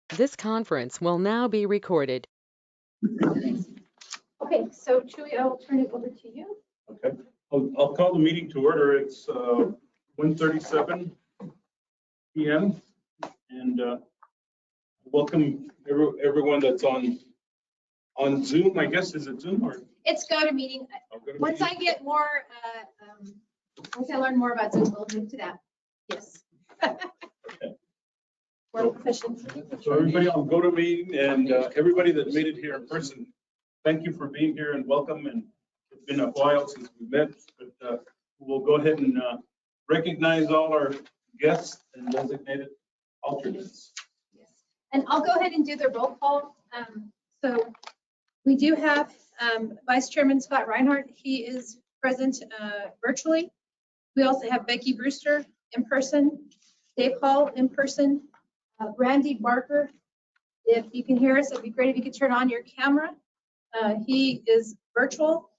This conference will now be recorded. Okay, so Julie, I will turn it over to you. Okay, I'll call the meeting to order. It's 1:37 p.m. and welcome everyone that's on Zoom. I guess, is it Zoom or? It's GoToMeeting. Once I get more, once I learn more about Zoom, we'll move to that. Yes. More efficient. So everybody on GoToMeeting and everybody that made it here in person, thank you for being here and welcome. And it's been a while since we met, but we'll go ahead and recognize all our guests and designated alternates. Yes. And I'll go ahead and do the roll call. So we do have Vice Chairman Scott Reinhardt. He is present virtually. We also have Becky Brewster in person, Dave Hall in person, Randy Barker. If you can hear us, it'd be great if you could turn on your camera. He is virtual.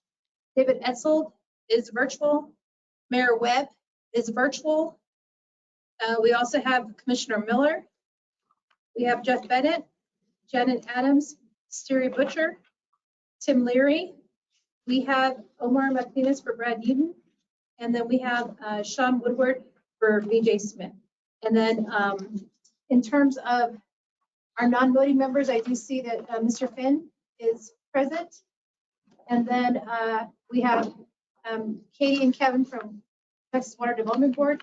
David Etzold is virtual. Mayor Webb is virtual. We also have Commissioner Miller. We have Jeff Bennett, Janet Adams, Steri Butcher, Tim Leary. We have Omar Martinez for Brad Newton. And then we have Sean Woodward for VJ Smith. And then in terms of our non-voting members, I do see that Mr. Finn is present. And then we have Katie and Kevin from Texas Water Development Board.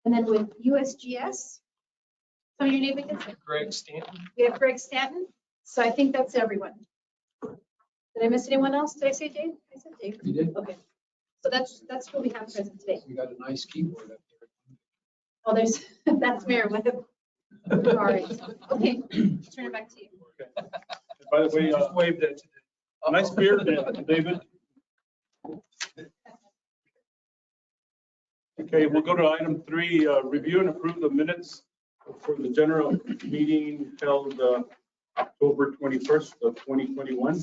And then with USGS, so your name again? Greg Stanton. We have Greg Stanton. So I think that's everyone. Did I miss anyone else? Did I say Dave? I said Dave. You did. Okay. So that's what we have present today. We got a nice keyboard up there. Oh, there's, that's Mayor Webb. All right. Okay, turn it back to you. Okay. By the way, Just wave that. nice beard, David. Okay, we'll go to item 3, review and approve the minutes for the general meeting held October 21st of 2021.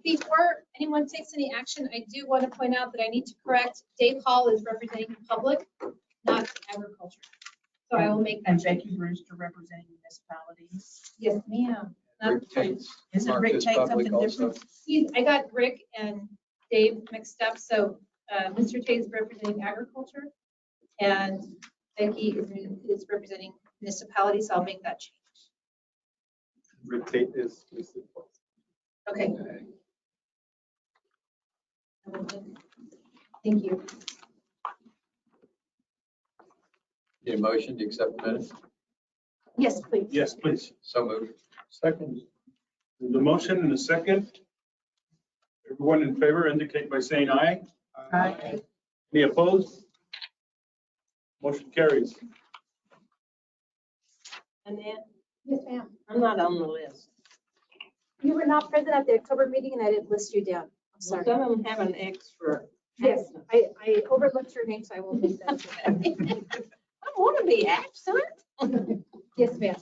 Before anyone takes any action, I do want to point out that I need to correct, Dave Hall is representing public, not agriculture. So I will make that And change. Becky Brewster representing municipalities. Yes, ma'am. Rick Tate's Isn't marked Rick as Tate public something also. different? I got Rick and Dave mixed up. So Mr. Tate is representing agriculture and Becky is representing municipalities. So I'll make that change. Rick Tate is listed. Okay. Thank you. Need a motion to accept the minutes? Yes, please. Yes, please. So moved. Second. The motion and a second. Everyone in favor indicate by saying aye. Aye. Any opposed? Motion carries. Annette, Yes, ma'am. I'm not on the list. You were not present at the October meeting and I didn't list you down. I'm sorry. Some of them have an extra. Yes, I overlooked your name, so I will make that. I want to be absent. Yes, ma'am.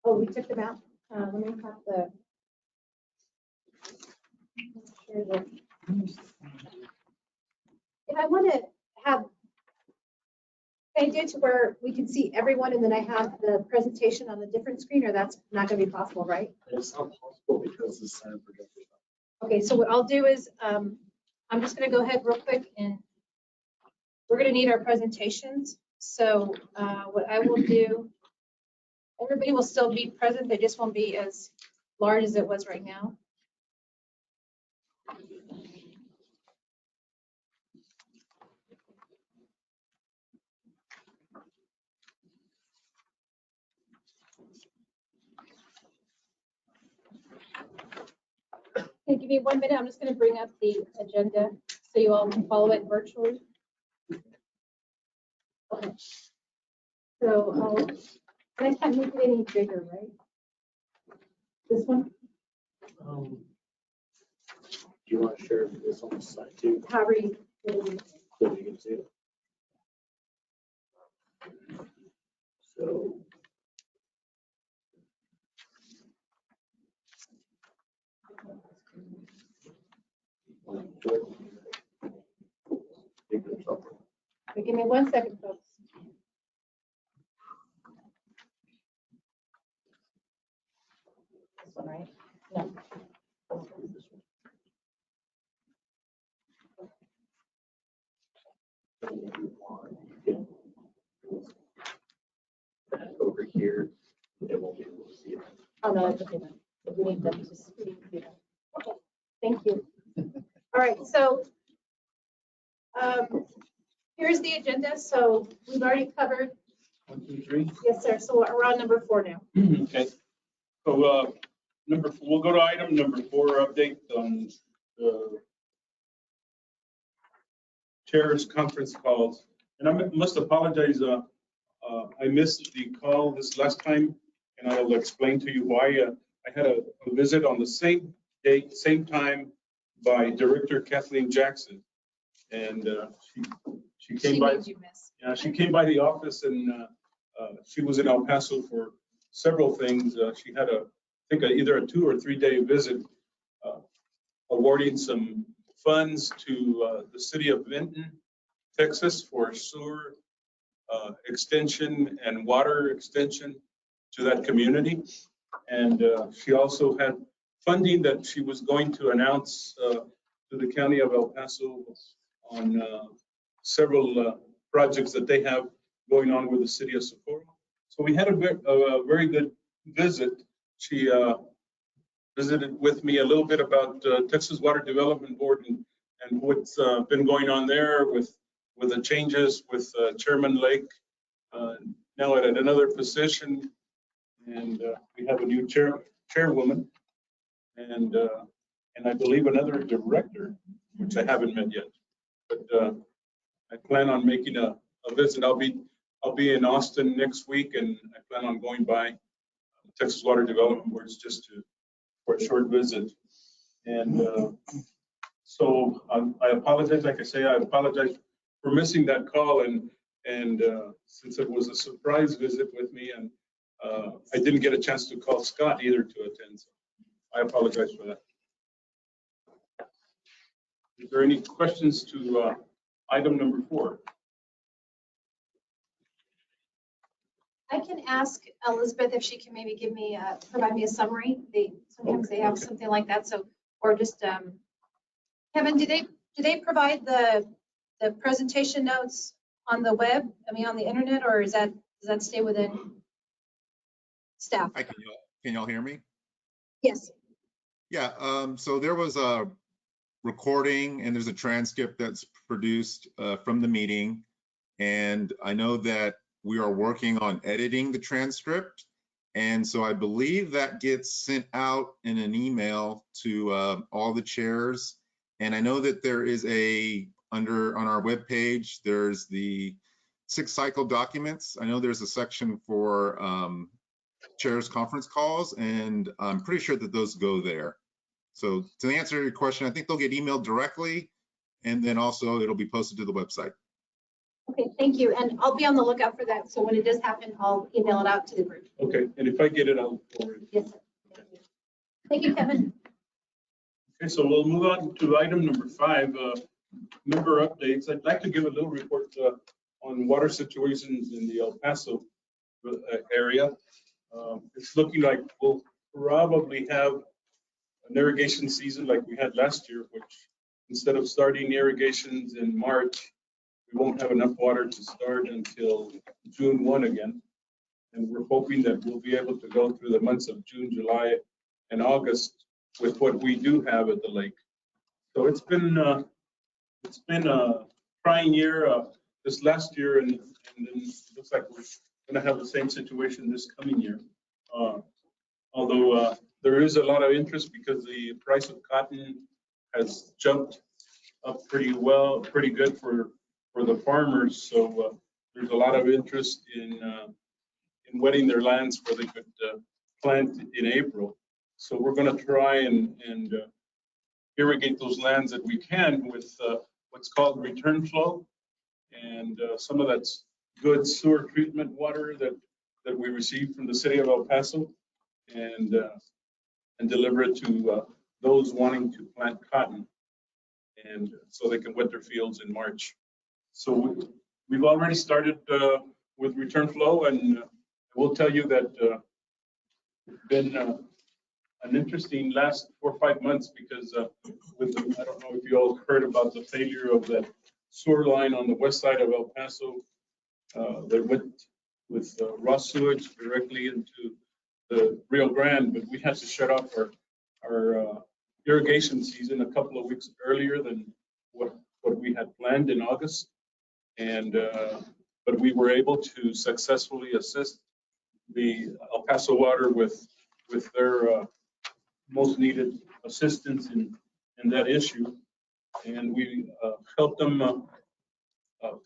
Oh, we took them out. Let me have the. Sure that- If I want to have, can I do it to where we can see everyone and then I have the presentation on the different screen, or that's not going to be possible, right? It's not possible because the sign projector. Okay, so what I'll do is, I'm just gonna go ahead real quick and we're gonna need our presentations. So what I will do, everybody will still be present, they just won't be as large as it was right now. Okay, give me 1 minute. I'm just going to bring up the agenda so you all can follow it virtually. Okay. So I can't make it any bigger, right? This one? Do you want to share this on the side too? However you. So you can see it. So. Figure something. Okay, give me 1 second, folks. This one, right? No. Over here, they won't be able to see it. Oh, no, that's okay then. We need them to see that. Okay, thank you. All right, so here's the agenda. So we've already covered, 1, 2, 3. yes, sir. So we're on number 4 now. Okay. So we'll go to item number 4, update on the chair's conference calls. And I must apologize. I missed the call this last time, and I'll explain to you why. I had a visit on the same date, same time by Director Kathleen Jackson. And she came by. made you miss. Yeah, she came by the office and she was in El Paso for several things. She had I think either a 2 or 3 day visit awarding some funds to the city of Vinton, Texas for sewer extension and water extension to that community. And she also had funding that she was going to announce to the county of El Paso on several projects that they have going on with the city of Socorro. So we had a very good visit. She visited with me a little bit about Texas Water Development Board and what's been going on there with the changes with Chairman Lake now at another position, and we have a new chairwoman, and I believe another director, which I haven't met yet. But I plan on making a visit. I'll be in Austin next week, and I plan on going by Texas Water Development Boards just for a short visit. And so I apologize. Like I say, I apologize for missing that call, and since it was a surprise visit with me, and I didn't get a chance to call Scott either to attend. So I apologize for that. Is there any questions to item number 4? I can ask Elizabeth if she can maybe give me, provide me a summary. Sometimes they have something like that. So, or just, Kevin, do they provide the presentation notes on the web? I mean, on the internet, or does that stay within staff? Hi, can y'all hear me? Yes. Yeah, so there was a recording and there's a transcript that's produced from the meeting. And I know that we are working on editing the transcript. And so I believe that gets sent out in an email to all the chairs. And I know that there is on our webpage, there's the 6 cycle documents. I know there's a section for chairs conference calls, and I'm pretty sure that those go there. So to answer your question, I think they'll get emailed directly, and then also it'll be posted to the website. Okay, thank you. And I'll be on the lookout for that. So when it does happen, I'll email it out to the group. Okay, and if I get it, I'll forward it. Yes, sir. Thank you, Kevin. Okay, so we'll move on to item number 5, member updates. I'd like to give a little report on water situations in the El Paso area. It's looking like we'll probably have an irrigation season like we had last year, which instead of starting irrigations in March, we won't have enough water to start until June 1 again. And we're hoping that we'll be able to go through the months of June, July, and August with what we do have at the lake. So it's been a trying year this last year, and then it looks like we're going to have the same situation this coming year. Although there is a lot of interest because the price of cotton has jumped up pretty good for the farmers. So there's a lot of interest in wetting their lands where they could plant in April. So we're going to try and irrigate those lands that we can with what's called return flow, and some of that's good sewer treatment water that we receive from the city of El Paso, and deliver it to those wanting to plant cotton, and so they can wet their fields in March. So we've already started with return flow, and I will tell you that it's been an interesting last 4 or 5 months because I don't know if you all heard about the failure of that sewer line on the west side of El Paso that went with raw sewage directly into the Rio Grande, but we had to shut off our irrigation season a couple of weeks earlier than what we had planned in August. And but we were able to successfully assist the El Paso Water with their most needed assistance in that issue. And we helped them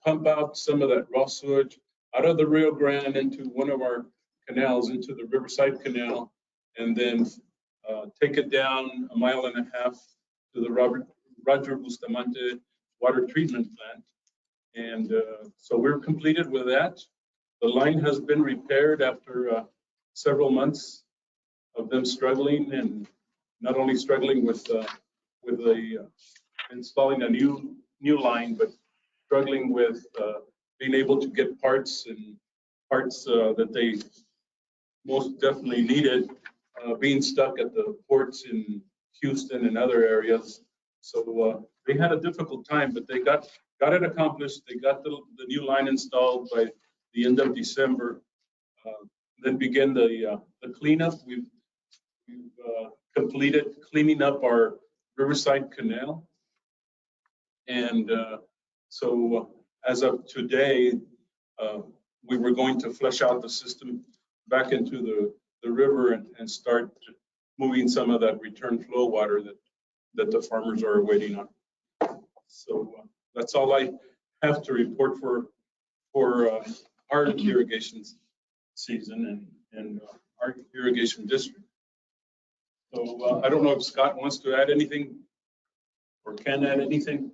pump out some of that raw sewage out of the Rio Grande into one of our canals, into the Riverside Canal, and then take it down 1.5 miles to the Roger Bustamante water treatment plant. And so we're completed with that. The line has been repaired after several months of them struggling, and not only struggling with installing a new line, but struggling with being able to get parts that they most definitely needed, being stuck at the ports in Houston and other areas. So they had a difficult time, but they got it accomplished. They got the new line installed by the end of December. Then began the cleanup. We've completed cleaning up our Riverside Canal. And so as of today, we were going to flush out the system back into the river and start moving some of that return flow water that the farmers are waiting on. So that's all I have to report for our irrigation season and our irrigation district. So I don't know if Scott wants to add anything or can add anything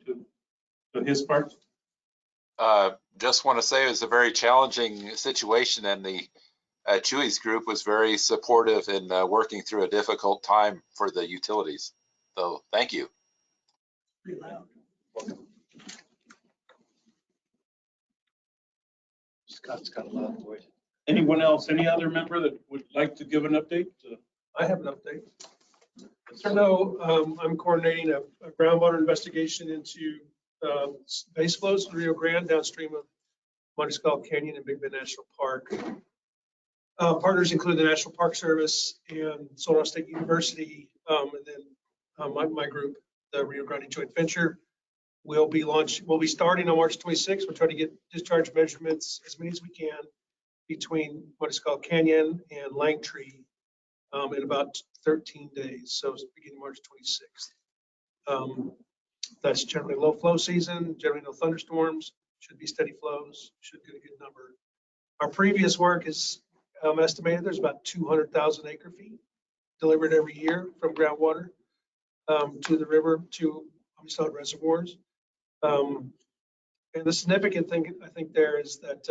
to his part. Just want to say it was a very challenging situation, and the Chewy's group was very supportive in working through a difficult time for the utilities. So thank you. Scott's got a loud voice. Anyone else, any other member that would like to give an update? I have an update. So I'm coordinating a groundwater investigation into base flows in Rio Grande downstream of Municipal Canyon and Big Bend National Park. Partners include the National Park Service and Sonora State University, and then my group, the Rio Grande Joint Venture. We'll be starting on March 26th. We're trying to get discharge measurements as many as we can between Municipal Canyon and Langtree in about 13 days. So it's beginning March 26th. That's generally low flow season, generally no thunderstorms, should be steady flows, should get a good number. Our previous work is estimated there's about 200,000 acre feet delivered every year from groundwater to the river to Municipal reservoirs. And the significant thing I think there is that,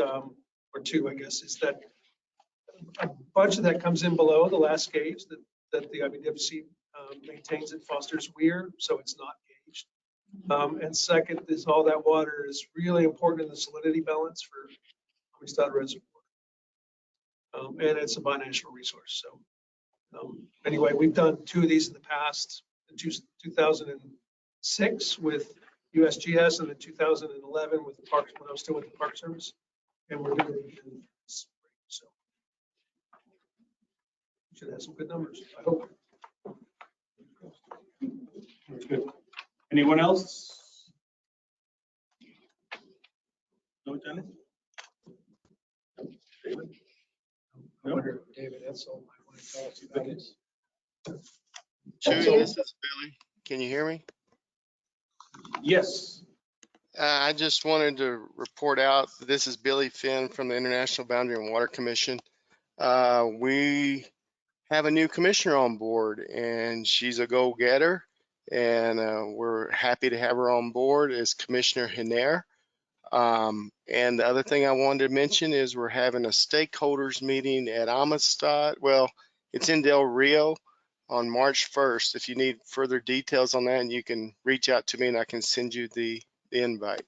or two, I guess, is that a bunch of that comes in below the last gauge that the IBWC maintains at Foster's Weir, so it's not gauged. And second is all that water is really important in the salinity balance for Amistad Reservoir. And it's a binational resource. So anyway, we've done 2 of these in the past, in 2006 with USGS and in 2011 with the Parks, when I was still with the Park Service. And we're doing it in spring. So we should have some good numbers, I hope. Good. Anyone else? No, Dennis? No, David? No? David, that's all I want to tell you about this. Chewy, this is Billy. Can you hear me? Yes. I just wanted to report out, this is Billy Finn from the International Boundary and Water Commission. We have a new commissioner on board and she's a go-getter, and we're happy to have her on board as Commissioner Hiner. And the other thing I wanted to mention is we're having a stakeholders meeting at Amistad. Well, it's in Del Rio on March 1st. If you need further details on that, you can reach out to me and I can send you the invite.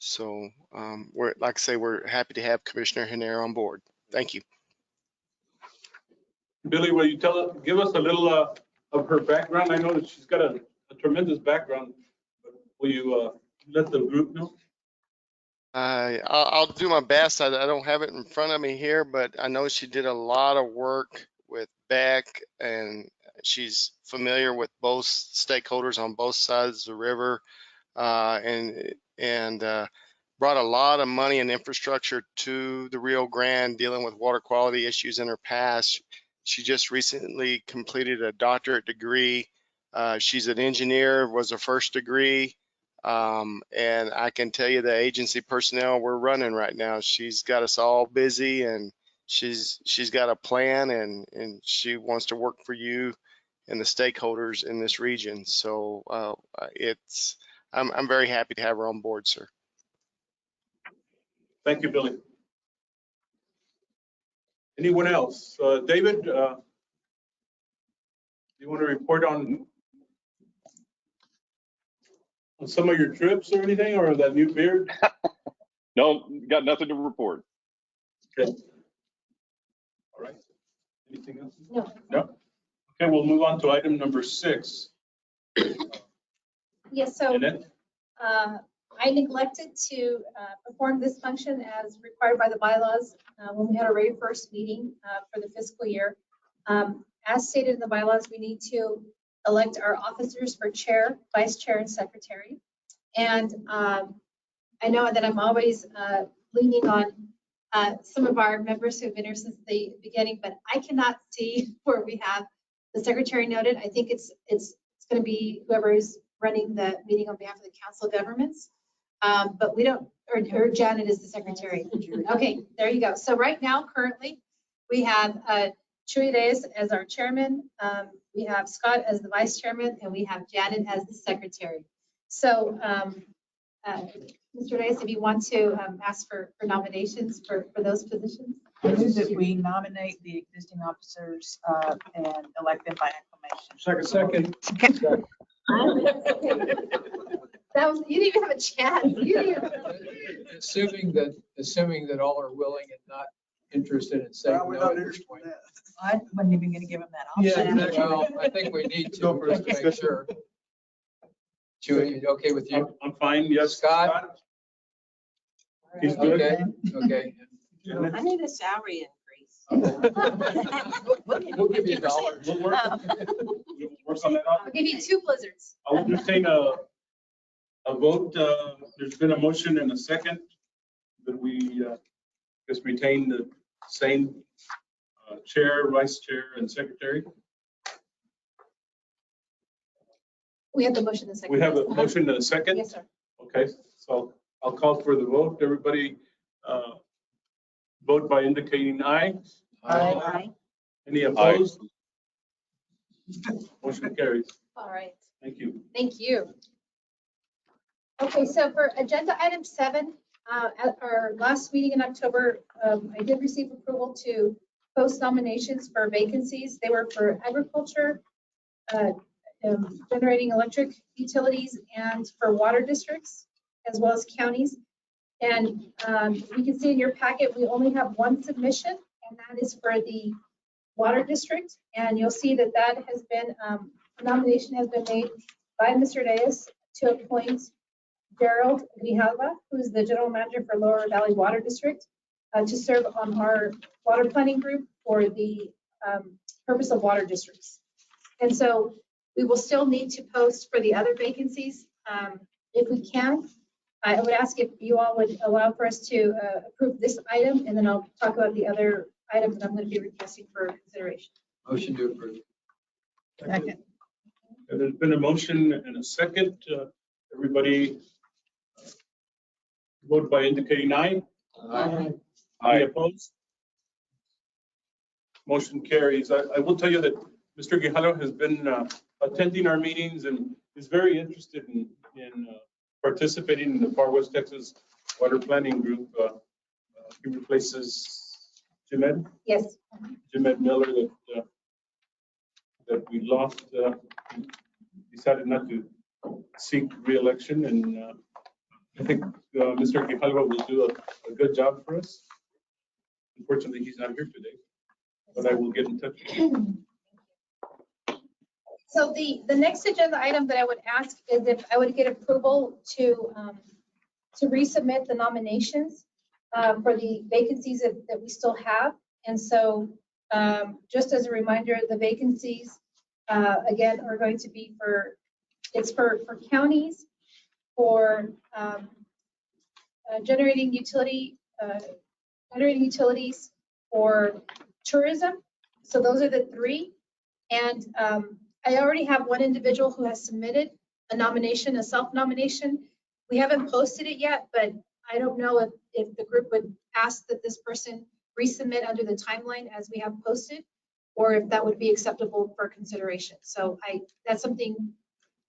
So like I say, we're happy to have Commissioner Henare on board. Thank you. Billy, will you give us a little of her background? I know that she's got a tremendous background. But will you let the group know? I'll do my best. I don't have it in front of me here, but I know she did a lot of work with Beck, and she's familiar with both stakeholders on both sides of the river, and brought a lot of money and infrastructure to the Rio Grande, dealing with water quality issues in her past. She just recently completed a doctorate degree. She's an engineer, was her first degree. And I can tell you the agency personnel we're running right now, she's got us all busy, and she's got a plan, and she wants to work for you and the stakeholders in this region. So I'm very happy to have her on board, sir. Thank you, Billy. Anyone else? David, do you want to report on some of your trips or anything, or that new beard? No, got nothing to report. Okay. All right. Anything else? No. No? Okay, we'll move on to item number 6. Yes, so Jeanette? I neglected to perform this function as required by the bylaws when we had our very first meeting for the fiscal year. As stated in the bylaws, we need to elect our officers for chair, vice chair, and secretary. And I know that I'm always leaning on some of our members who've been here since the beginning, but I cannot see where we have the secretary noted. I think it's going to be whoever is running the meeting on behalf of the Council of Governments. But we don't, or Janet is the secretary. Okay, there you go. So right now, currently, we have Chuy Reyes as our chairman. We have Scott as the vice chairman, and we have Janet as the secretary. So, Mr. Reyes, if you want to ask for nominations for those positions. I move that we nominate the existing officers and elect them by acclamation. Second. That was, you didn't even have a chance. You didn't even... Assuming that all are willing and not interested in saying no at this point. I wasn't even going to give them that Yeah, option. well, I think we need to first to make sure. Chuy, okay with you? I'm fine, yes. Scott? He's good. Okay. I need a salary increase. We'll give you $1. We'll work on that. I'll give you 2 blizzards. I will entertain a vote. There's been a motion and a second that we just retain the same chair, vice chair, and secretary. We have the motion in a second. We have a motion and a second. Yes, sir. Okay, so I'll call for the vote. Everybody vote by indicating aye. Aye. Any opposed? Motion carries. All right. Thank you. Thank you. Okay, so for agenda item 7, at our last meeting in October, I did receive approval to post nominations for vacancies. They were for agriculture, generating electric utilities, and for water districts, as well as counties. And you can see in your packet, we only have 1 submission, and that is for the water district. And you'll see that that has been, a nomination has been made by Mr. Reyes to appoint Gerald Grijalva, who's the general manager for Lower Valley Water District, to serve on our water planning group for the purpose of water districts. And so we will still need to post for the other vacancies if we can. I would ask if you all would allow for us to approve this item, and then I'll talk about the other items that I'm going to be requesting for consideration. Motion to approve. Second. There's been a motion and a second. Everybody vote by indicating aye. Aye. Any opposed? Motion carries. I will tell you that Mr. Grijalva has been attending our meetings and is very interested in participating in the Far West Texas Water Planning Group. He replaces Jemed. Yes. Jemed Miller that we lost. Decided not to seek re-election, and I think Mr. Grijalva will do a good job for us. Unfortunately, he's not here today, but I will get in touch with him. So the next agenda item that I would ask is if I would get approval to resubmit the nominations for the vacancies that we still have. And so just as a reminder, the vacancies, again, are going to be for counties, for generating utilities, for tourism. So those are the three. And I already have one individual who has submitted a nomination, a self-nomination. We haven't posted it yet, but I don't know if the group would ask that this person resubmit under the timeline as we have posted, or if that would be acceptable for consideration. So that's something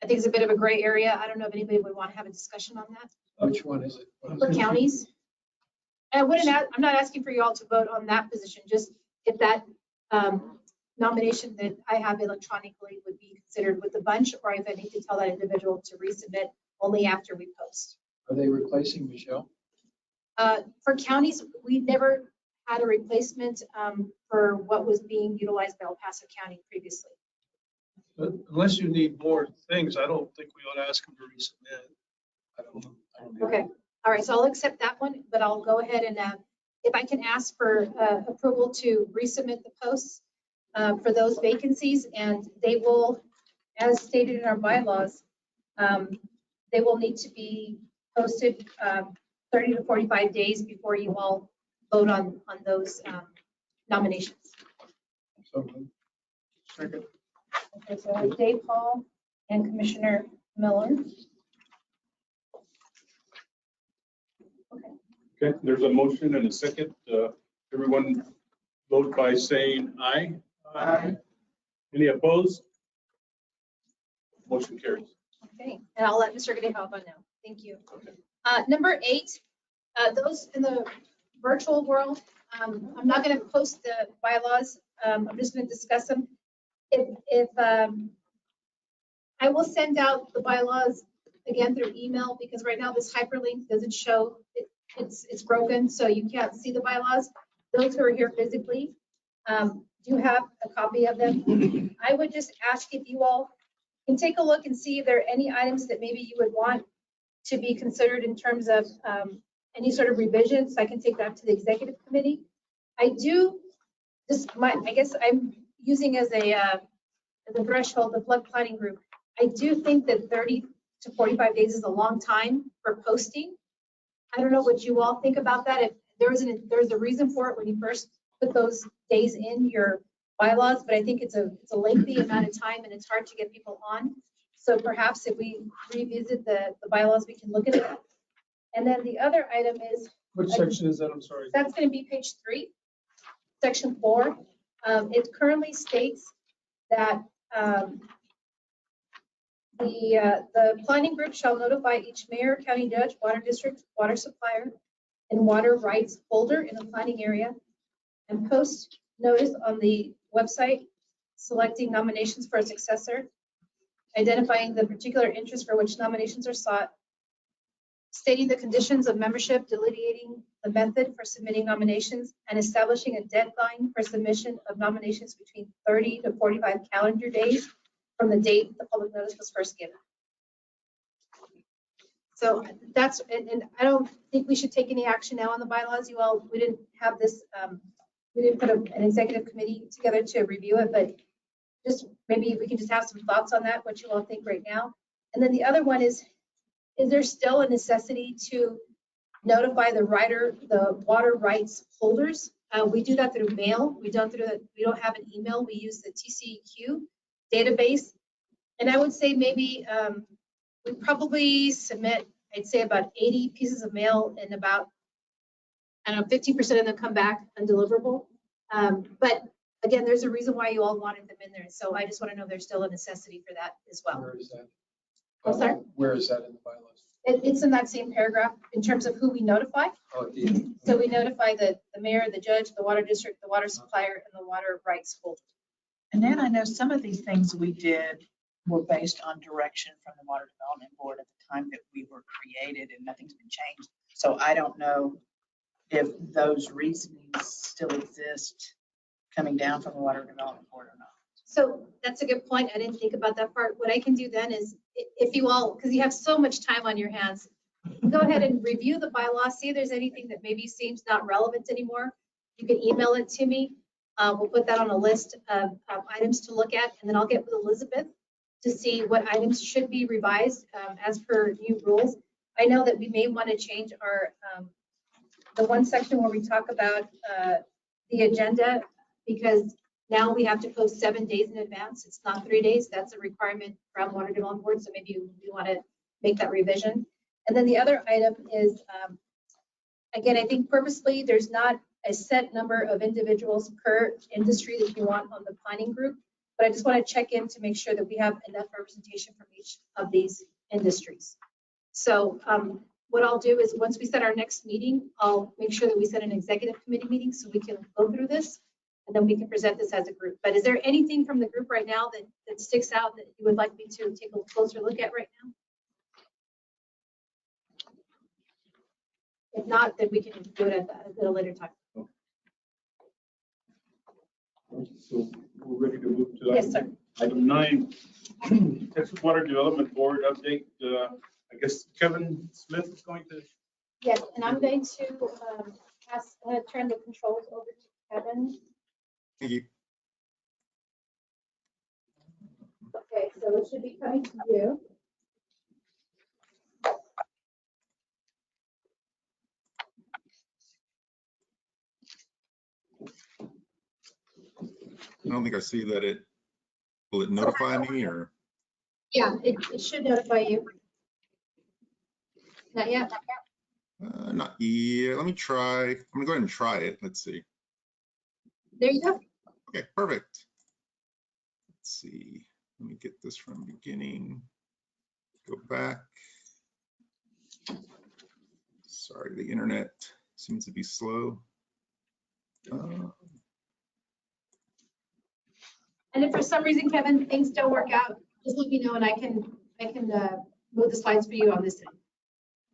I think is a bit of a gray area. I don't know if anybody would want to have a discussion on that. Which one is it? For counties. I'm not asking for you all to vote on that position, just if that nomination that I have electronically would be considered with the bunch, or if I need to tell that individual to resubmit only after we post. Are they replacing Michelle? For counties, we never had a replacement for what was being utilized by El Paso County previously. But unless you need more things, I don't think we ought to ask them to resubmit. I don't know. Okay, all right, so I'll accept that one, but I'll go ahead and if I can ask for approval to resubmit the posts for those vacancies, and they will, as stated in our bylaws, they will need to be posted 30 to 45 days before you all vote on those nominations. So, Second. Okay, so Dave Hall and Commissioner Miller. Okay, there's a motion and a second. Everyone vote by saying aye. Aye. Any opposed? Motion carries. Okay, and I'll let Mr. Grijalva know. Thank you. Number 8, those in the virtual world, I'm not going to post the bylaws. I'm just going to discuss them. If I will send out the bylaws again through email, because right now this hyperlink doesn't show, it's broken, so you can't see the bylaws. Those who are here physically do have a copy of them. I would just ask if you all can take a look and see if there are any items that maybe you would want to be considered in terms of any sort of revisions. I can take that to the executive committee. I guess I'm using as a threshold the flood planning group. I do think that 30 to 45 days is a long time for posting. I don't know what you all think about that. If there's a reason for it when you first put those days in your bylaws, but I think it's a lengthy amount of time and it's hard to get people on. So perhaps if we revisit the bylaws, we can look at it. And then the other item is. Which section is that? I'm sorry. That's going to be page 3, section 4. It currently states that the planning group shall notify each mayor, county judge, water district, water supplier, and water rights holder in the planning area and post notice on the website selecting nominations for a successor, identifying the particular interest for which nominations are sought, stating the conditions of membership, delineating the method for submitting nominations, and establishing a deadline for submission of nominations between 30 to 45 calendar days from the date the public notice was first given. So that's, and I don't think we should take any action now on the bylaws. You all, we didn't have this, we didn't put an executive committee together to review it, but just maybe we can just have some thoughts on that, what you all think right now. And then the other one is there still a necessity to notify the water rights holders? We do that through mail. We don't have an email. We use the TCEQ database. And I would say maybe we probably submit, I'd say about 80 pieces of mail, and about, I don't know, 15% of them come back undeliverable. But again, there's a reason why you all wanted them in there. So I just want to know if there's still a necessity for that as well. where is that? I'm sorry? Where is that in the bylaws? It's in that same paragraph in terms of who we notify. Oh, the- So we notify the mayor, the judge, the water district, the water supplier, and the water rights holder. And then I know some of these things we did were based on direction from the Water Development Board at the time that we were created, and nothing's been changed. So I don't know if those reasonings still exist coming down from the Water Development Board or not. So that's a good point. I didn't think about that part. What I can do then is, if you all, because you have so much time on your hands, go ahead and review the bylaws, see if there's anything that maybe seems not relevant anymore. You can email it to me. We'll put that on a list of items to look at, and then I'll get with Elizabeth to see what items should be revised as per new rules. I know that we may want to change our, the one section where we talk about the agenda, because now we have to post 7 days in advance. It's not 3 days. That's a requirement from Water Development Board. So maybe we want to make that revision. And then the other item is, again, I think purposely there's not a set number of individuals per industry that you want on the planning group, but I just want to check in to make sure that we have enough representation from each of these industries. So what I'll do is, once we set our next meeting, I'll make sure that we set an executive committee meeting so we can go through this, and then we can present this as a group. But is there anything from the group right now that sticks out that you would like me to take a closer look at right now? If not, then we can do it at a later time. So we're ready to move to Yes, sir. item 9, Texas Water Development Board update. I guess Kevin Smith is going to. Yes, and I'm going to turn the controls over to Kevin. Thank you. Okay, so it should be coming to you. I don't think I see that it, will it notify me or? Yeah, it should notify you. Not yet? Not yet. Let me try. I'm gonna go ahead and try it. Let's see. There you go. Okay, perfect. Let's see. Let me get this from beginning. Go back. Sorry, the internet seems to be slow. And if for some reason, Kevin, things don't work out, just let me know and I can move the slides for you on this end.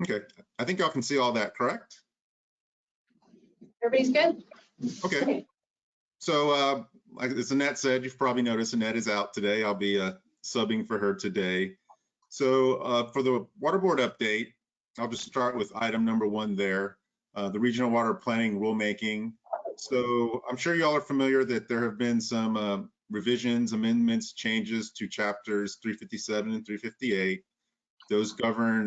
Okay, I think y'all can see all that, correct? Everybody's good? Okay. So like as Annette said, you've probably noticed Annette is out today. I'll be subbing for her today. So for the water board update, I'll just start with item number 1 there, the regional water planning rulemaking. So I'm sure y'all are familiar that there have been some revisions, amendments, changes to chapters 357 and 358. Those govern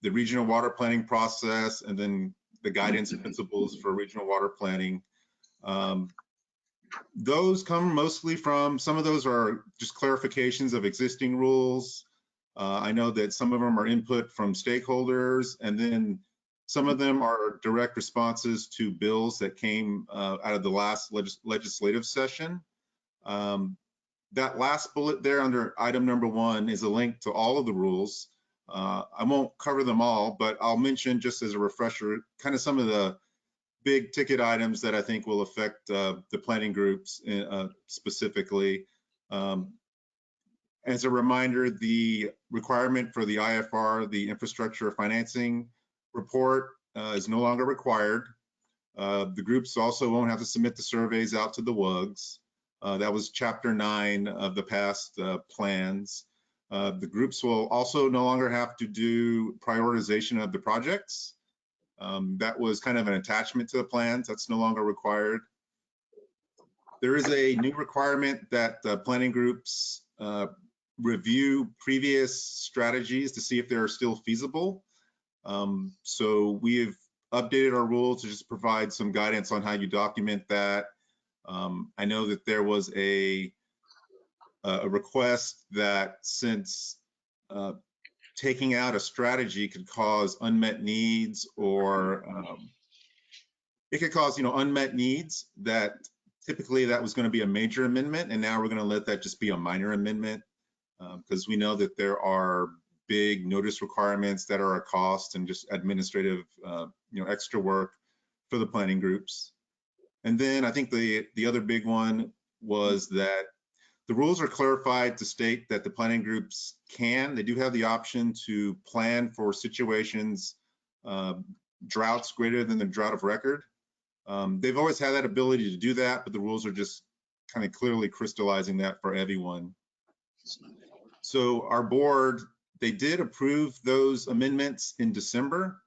the regional water planning process and then the guidance principles for regional water planning. Those come mostly from, some of those are just clarifications of existing rules. I know that some of them are input from stakeholders, and then some of them are direct responses to bills that came out of the last legislative session. That last bullet there under item number 1 is a link to all of the rules. I won't cover them all, but I'll mention just as a refresher, kind of some of the big ticket items that I think will affect the planning groups specifically. As a reminder, the requirement for the IFR, the infrastructure financing report, is no longer required. The groups also won't have to submit the surveys out to the WUGs. That was chapter 9 of the past plans. The groups will also no longer have to do prioritization of the projects. That was kind of an attachment to the plans. That's no longer required. There is a new requirement that the planning groups review previous strategies to see if they're still feasible. So we've updated our rules to just provide some guidance on how you document that. I know that there was a request that since taking out a strategy could cause unmet needs, or it could cause, unmet needs, that typically that was going to be a major amendment, and now we're going to let that just be a minor amendment, because we know that there are big notice requirements that are a cost and just administrative, extra work for the planning groups. And then I think the other big one was that The rules are clarified to state that the planning groups they do have the option to plan for situations, droughts greater than the drought of record. They've always had that ability to do that, but the rules are just kind of clearly crystallizing that for everyone. So our board, they did approve those amendments in December.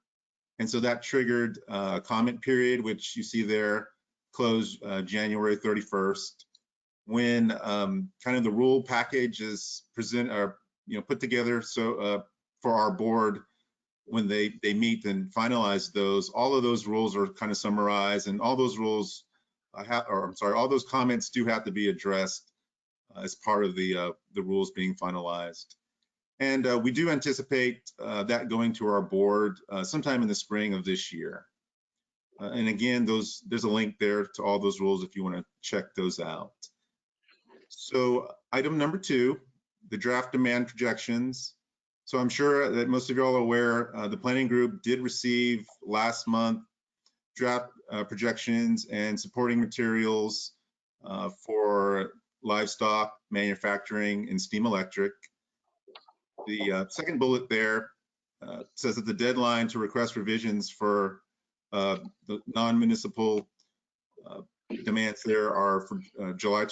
And so that triggered a comment period, which you see there, closed January 31st. When kind of the rule package is put together so for our board, when they meet and finalize those, all of those rules are kind of summarized, and all those rules all those comments do have to be addressed as part of the rules being finalized. And we do anticipate that going to our board sometime in the spring of this year. And again, there's a link there to all those rules if you want to check those out. So item number 2, the draft demand projections. So I'm sure that most of you all are aware, the planning group did receive last month draft projections and supporting materials for livestock, manufacturing, and steam electric. The second bullet there says that the deadline to request revisions for the non-municipal demands there are for July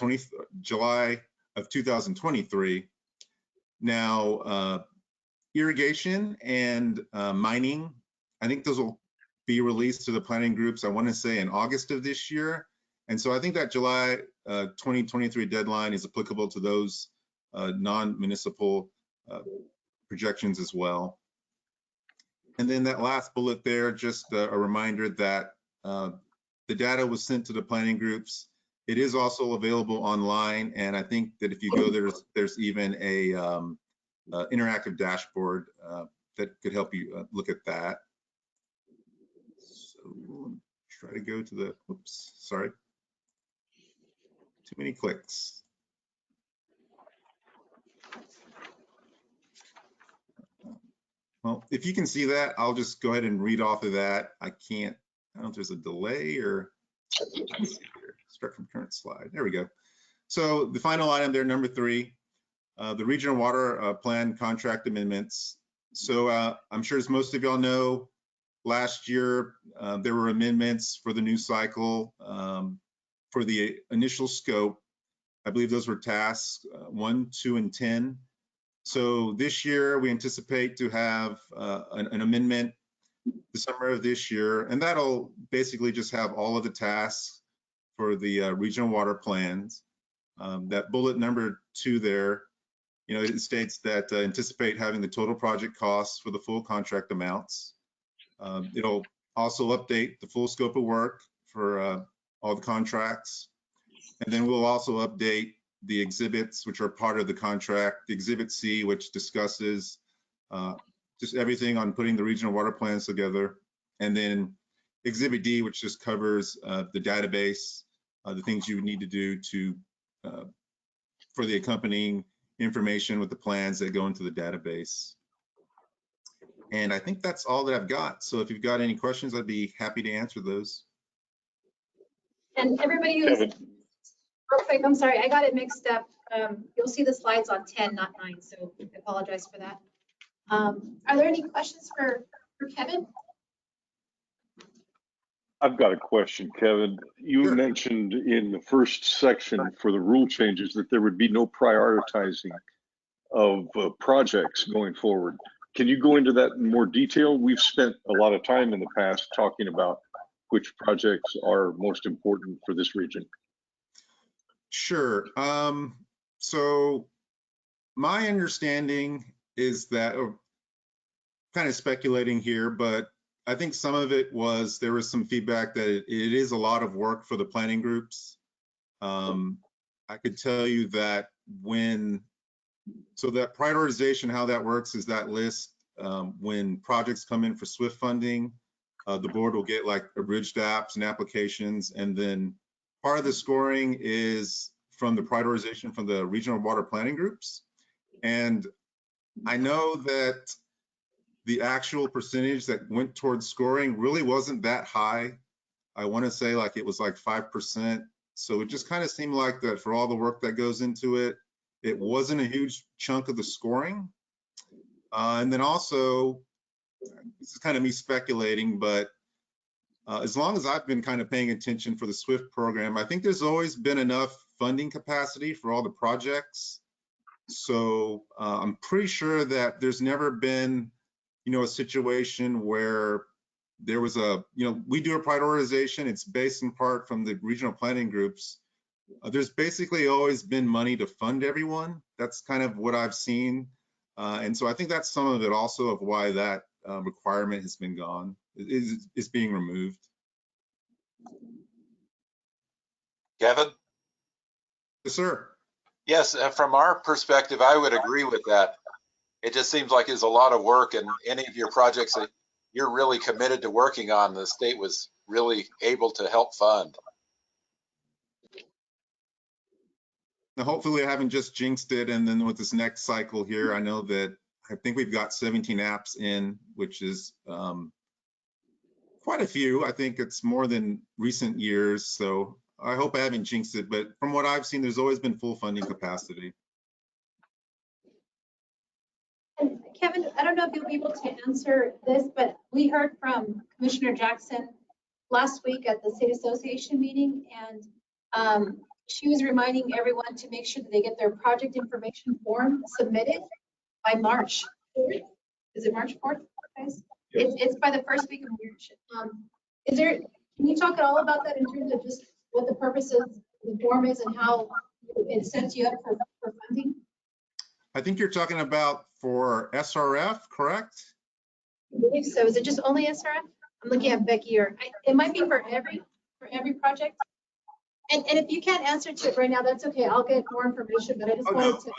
of 2023. Now, irrigation and mining, I think those will be released to the planning groups, I want to say in August of this year. And so I think that July 2023 deadline is applicable to those non-municipal projections as well. And then that last bullet there, just a reminder that the data was sent to the planning groups. It is also available online, and I think that if you go there's even a interactive dashboard that could help you look at that. So try to go to the, oops, sorry. Too many clicks. Well, if you can see that, I'll just go ahead and read off of that. I don't know if there's a delay or, let's see here. Start from current slide. There we go. So the final item there, number 3, the regional water plan contract amendments. So I'm sure as most of y'all know, last year there were amendments for the new cycle for the initial scope. I believe those were tasks 1, 2, and 10. So this year we anticipate to have an amendment the summer of this year, and that'll basically just have all of the tasks for the regional water plans. That bullet number 2 there, it states that anticipate having the total project costs for the full contract amounts. It'll also update the full scope of work for all the contracts. And then we'll also update the exhibits, which are part of the contract. Exhibit C, which discusses just everything on putting the regional water plans together. And then Exhibit D, which just covers the database, the things you would need to do for the accompanying information with the plans that go into the database. And I think that's all that I've got. So if you've got any questions, I'd be happy to answer those. And everybody who's, real quick, I'm sorry, I got it mixed up. You'll see the slides on 10, not 9, so I apologize for that. Are there any questions for Kevin? I've got a question, Kevin. You Sure. mentioned in the first section for the rule changes that there would be no prioritizing of projects going forward. Can you go into that in more detail? We've spent a lot of time in the past talking about which projects are most important for this region. Sure. So my understanding is that, kind of speculating here, but I think some of it was there was some feedback that it is a lot of work for the planning groups. I could tell you that so that prioritization, how that works is that list, when projects come in for SWIFT funding, the board will get like abridged apps and applications, and then part of the scoring is from the prioritization from the regional water planning groups. And I know that the actual percentage that went towards scoring really wasn't that high. I want to say like it was like 5%. So it just kind of seemed like that for all the work that goes into it, It wasn't a huge chunk of the scoring. And then also, this is kind of me speculating, but as long as I've been kind of paying attention for the SWIFT program, I think there's always been enough funding capacity for all the projects. So I'm pretty sure that there's never been, a situation where there was we do a prioritization. It's based in part from the regional planning groups. There's basically always been money to fund everyone. That's kind of what I've seen. And so I think that's some of it also of why that requirement has been gone, is being removed. Kevin? Yes, sir. Yes, from our perspective, I would agree with that. It just seems like it's a lot of work, and any of your projects that you're really committed to working on, the state was really able to help fund. Now, hopefully I haven't just jinxed it. And then with this next cycle here, I know that I think we've got 17 apps in, which is quite a few. I think it's more than recent years. So I hope I haven't jinxed it. But from what I've seen, there's always been full funding capacity. And Kevin, I don't know if you'll be able to answer this, but we heard from Commissioner Jackson last week at the State Association meeting, and she was reminding everyone to make sure that they get their project information form submitted by March 4th. Is it March 4th, guys? Yes. It's by the first week of March. Can you talk at all about that in terms of just what the purpose of the form is and how it sets you up for funding? I think you're talking about for SRF, correct? I believe so. Is it just only SRF? I'm looking at Becky, or it might be for every project. And if you can't answer to it right now, that's okay. I'll get more information, but I just wanted to put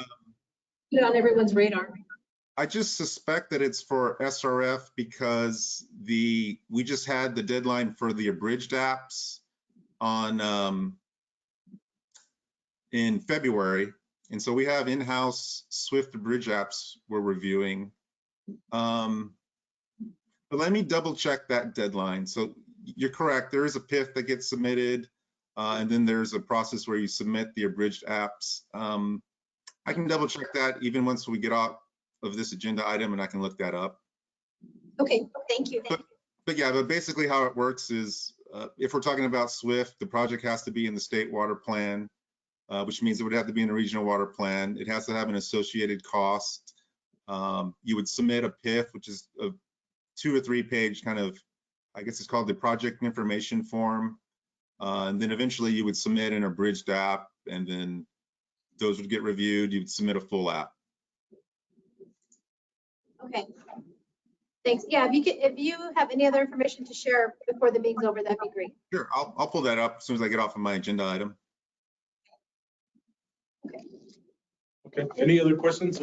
it on everyone's radar. I just suspect that it's for SRF because we just had the deadline for the abridged apps on in February. And so we have in-house Swift abridged apps we're reviewing. But let me double check that deadline. So you're correct, there is a PIF that gets submitted, and then there's a process where you submit the abridged apps. I can double check that even once we get off of this agenda item, and I can look that up. Okay, thank you. But yeah, but basically how it works is if we're talking about SWIFT, the project has to be in the state water plan, which means it would have to be in a regional water plan. It has to have an associated cost. You would submit a PIF, which is a 2 or 3 page kind of, I guess it's called the project information form. And then eventually you would submit an abridged app, and then those would get reviewed. You would submit a full app. Okay, thanks. Yeah, if you have any other information to share before the meeting's over, that'd be great. Sure, I'll pull that up as soon as I get off of my agenda item. Okay, any other questions?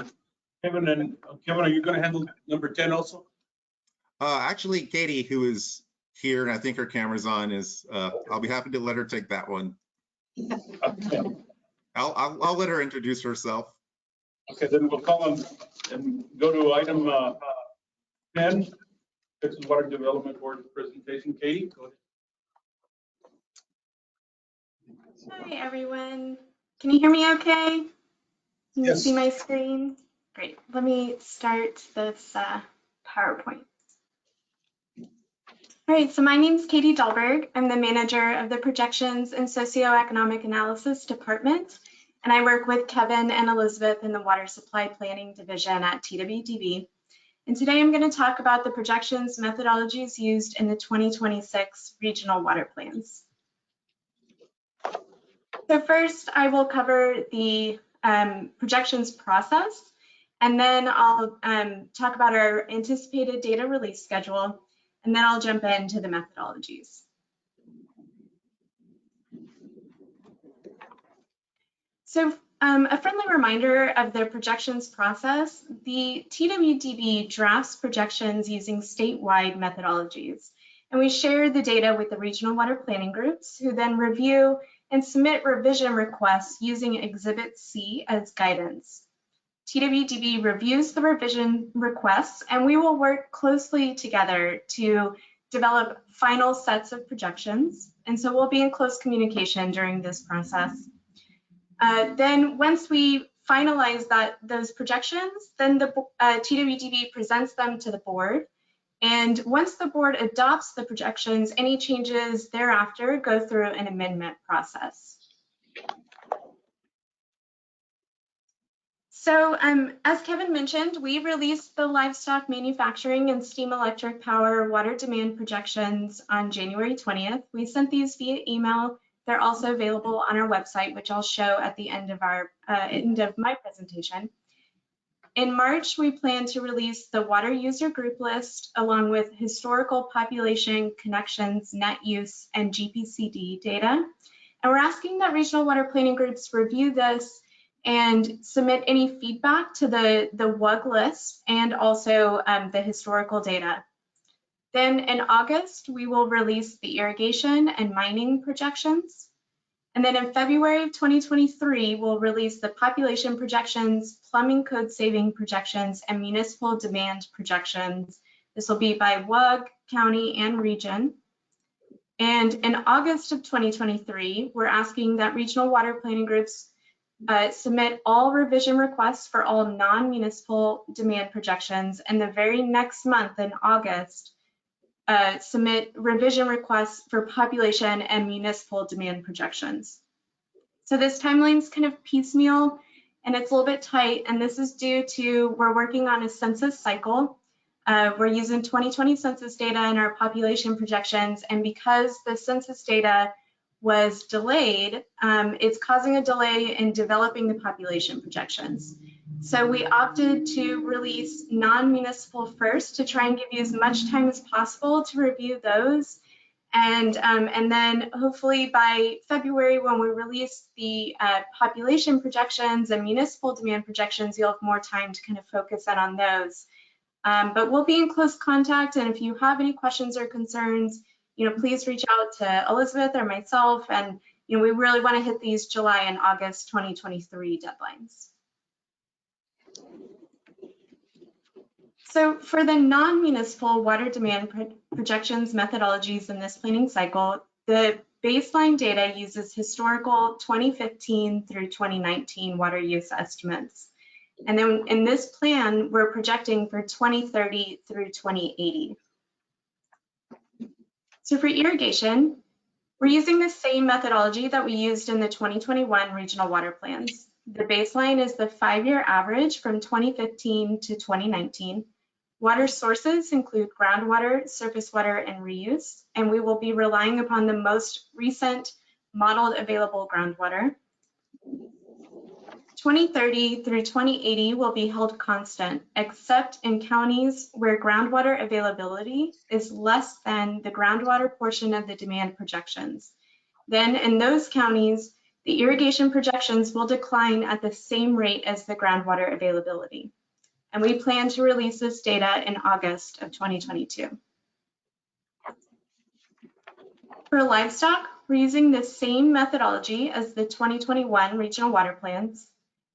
Kevin, are you going to handle number 10 also? Actually, Katie, who is here, and I think her camera's on, is I'll be happy to let her take that one. Okay. I'll let her introduce herself. Okay, then we'll call on and go to item 10, Texas Water Development Board presentation. Katie, go ahead. Hi, everyone. Can you hear me okay? Can you see my screen? Great. Let me start this PowerPoint. All right, so my name is Katie Dahlberg. I'm the manager of the Projections and Socioeconomic Analysis Department, and I work with Kevin and Elizabeth in the Water Supply Planning Division at TWDB. And today I'm going to talk about the projections methodologies used in the 2026 regional water plans. So first, I will cover the projections process, and then I'll talk about our anticipated data release schedule, and then I'll jump into the methodologies. So a friendly reminder of the projections process: the TWDB drafts projections using statewide methodologies, and we share the data with the regional water planning groups, who then review and submit revision requests using Exhibit C as guidance. TWDB reviews the revision requests, and we will work closely together to develop final sets of projections. And so we'll be in close communication during this process. Then once we finalize those projections, then the TWDB presents them to the board. And once the board adopts the projections, any changes thereafter go through an amendment process. So as Kevin mentioned, we released the livestock manufacturing and steam electric power water demand projections on January 20th. We sent these via email. They're also available on our website, which I'll show at the end of my presentation. In March, we plan to release the water user group list along with historical population connections, net use, and GPCD data. And we're asking that regional water planning groups review this and submit any feedback to the WUG list and also the historical data. Then in August, we will release the irrigation and mining projections. And then in February of 2023, we'll release the population projections, plumbing code saving projections, and municipal demand projections. This will be by WUG, county, and region. And in August of 2023, we're asking that regional water planning groups submit all revision requests for all non-municipal demand projections, and the very next month in August, submit revision requests for population and municipal demand projections. So this timeline's kind of piecemeal and it's a little bit tight, and this is due to we're working on a census cycle. We're using 2020 census data in our population projections, and because the census data was delayed, it's causing a delay in developing the population projections. So we opted to release non-municipal first to try and give you as much time as possible to review those. And then hopefully by February, when we release the population projections and municipal demand projections, you'll have more time to kind of focus in on those. But we'll be in close contact, and if you have any questions or concerns, please reach out to Elizabeth or myself, and we really want to hit these July and August 2023 deadlines. So for the non-municipal water demand projections methodologies in this planning cycle, the baseline data uses historical 2015 through 2019 water use estimates. And then in this plan, we're projecting for 2030 through 2080. So for irrigation, we're using the same methodology that we used in the 2021 regional water plans. The baseline is the 5-year average from 2015 to 2019. Water sources include groundwater, surface water, and reuse, and we will be relying upon the most recent modeled available groundwater. 2030 through 2080 will be held constant, except in counties where groundwater availability is less than the groundwater portion of the demand projections. Then in those counties, the irrigation projections will decline at the same rate as the groundwater availability. And we plan to release this data in August of 2022. For livestock, we're using the same methodology as the 2021 regional water plans.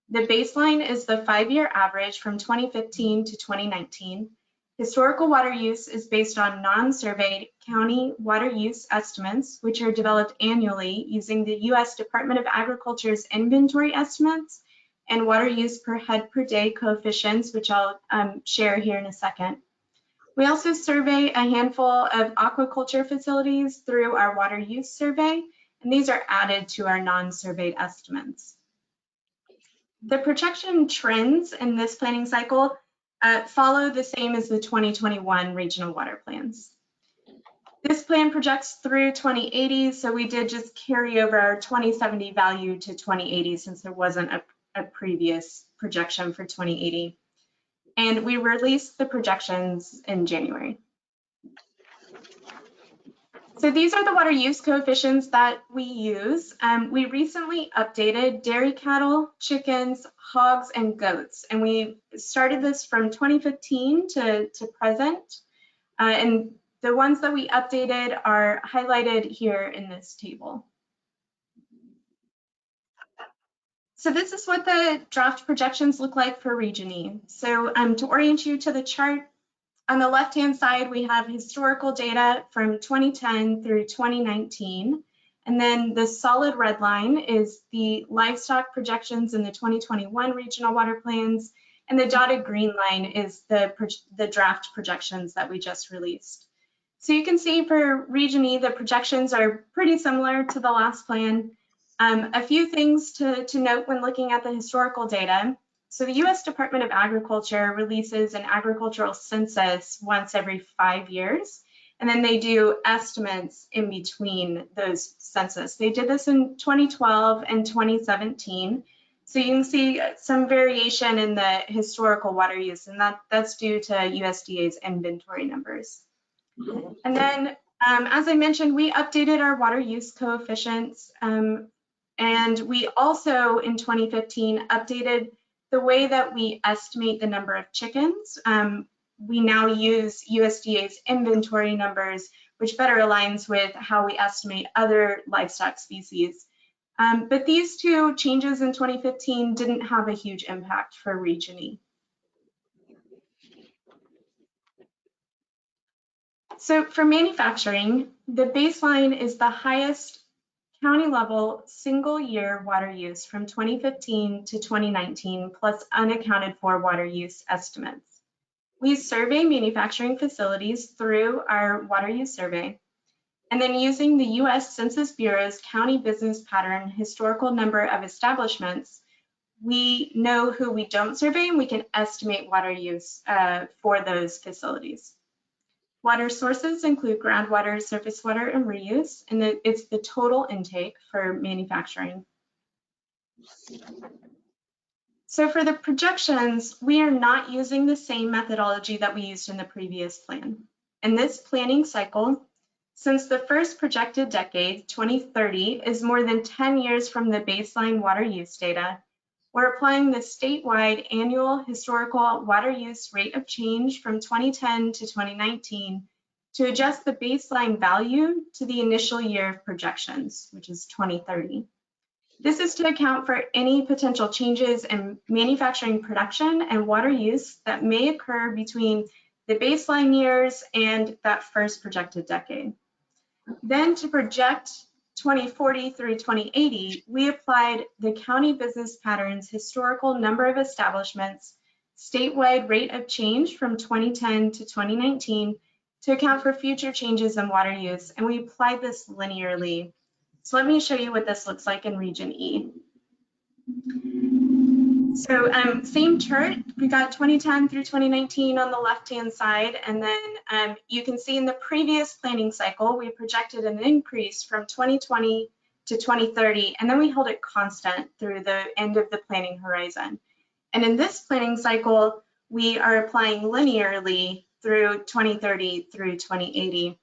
The baseline is the 5-year average from 2015 to 2019. Historical water use is based on non-surveyed county water use estimates, which are developed annually using the U.S. Department of Agriculture's inventory estimates and water use per head per day coefficients, which I'll share here in a second. We also survey a handful of aquaculture facilities through our water use survey, and these are added to our non-surveyed estimates. The projection trends in this planning cycle follow the same as the 2021 regional water plans. This plan projects through 2080, so we did just carry over our 2070 value to 2080 since there wasn't a previous projection for 2080. And we released the projections in January. So these are the water use coefficients that we use. We recently updated dairy cattle, chickens, hogs, and goats. And we started this from 2015 to present. And the ones that we updated are highlighted here in this table. So this is what the draft projections look like for Region E. So to orient you to the chart, on the left-hand side, we have historical data from 2010 through 2019. And And then the solid red line is the livestock projections in the 2021 regional water plans. And the dotted green line is the draft projections that we just released. So you can see for Region E, the projections are pretty similar to the last plan. A few things to note when looking at the historical data. So the US Department of Agriculture releases an agricultural census once every 5 years, and then they do estimates in between those census. They did this in 2012 and 2017. So you can see some variation in the historical water use, and that's due to USDA's inventory numbers. And then, as I mentioned, we updated our water use coefficients, and we also, in 2015, updated the way that we estimate the number of chickens. We now use USDA's inventory numbers, which better aligns with how we estimate other livestock species. But these two changes in 2015 didn't have a huge impact for Region E. So for manufacturing, the baseline is the highest county level single year water use from 2015 to 2019 plus unaccounted for water use estimates. We survey manufacturing facilities through our water use survey, and then using the US Census Bureau's county business pattern historical number of establishments, we know who we don't survey and we can estimate water use for those facilities. Water sources include groundwater, surface water, and reuse, and it's the total intake for manufacturing. So for the projections, we are not using the same methodology that we used in the previous plan. In this planning cycle, since the first projected decade, 2030, is more than 10 years from the baseline water use data, we're applying the statewide annual historical water use rate of change from 2010 to 2019 to adjust the baseline value to the initial year of projections, which is 2030. This is to account for any potential changes in manufacturing production and water use that may occur between the baseline years and that first projected decade. Then to project 2040 through 2080, we applied the county business patterns historical number of establishments, statewide rate of change from 2010 to 2019 to account for future changes in water use, and we applied this linearly. So let me show you what this looks like in Region E. So same chart, we got 2010 through 2019 on the left-hand side, and then you can see in the previous planning cycle, we projected an increase from 2020 to 2030, and then we held it constant through the end of the planning horizon. And in this planning cycle, we are applying linearly through 2030 through 2080.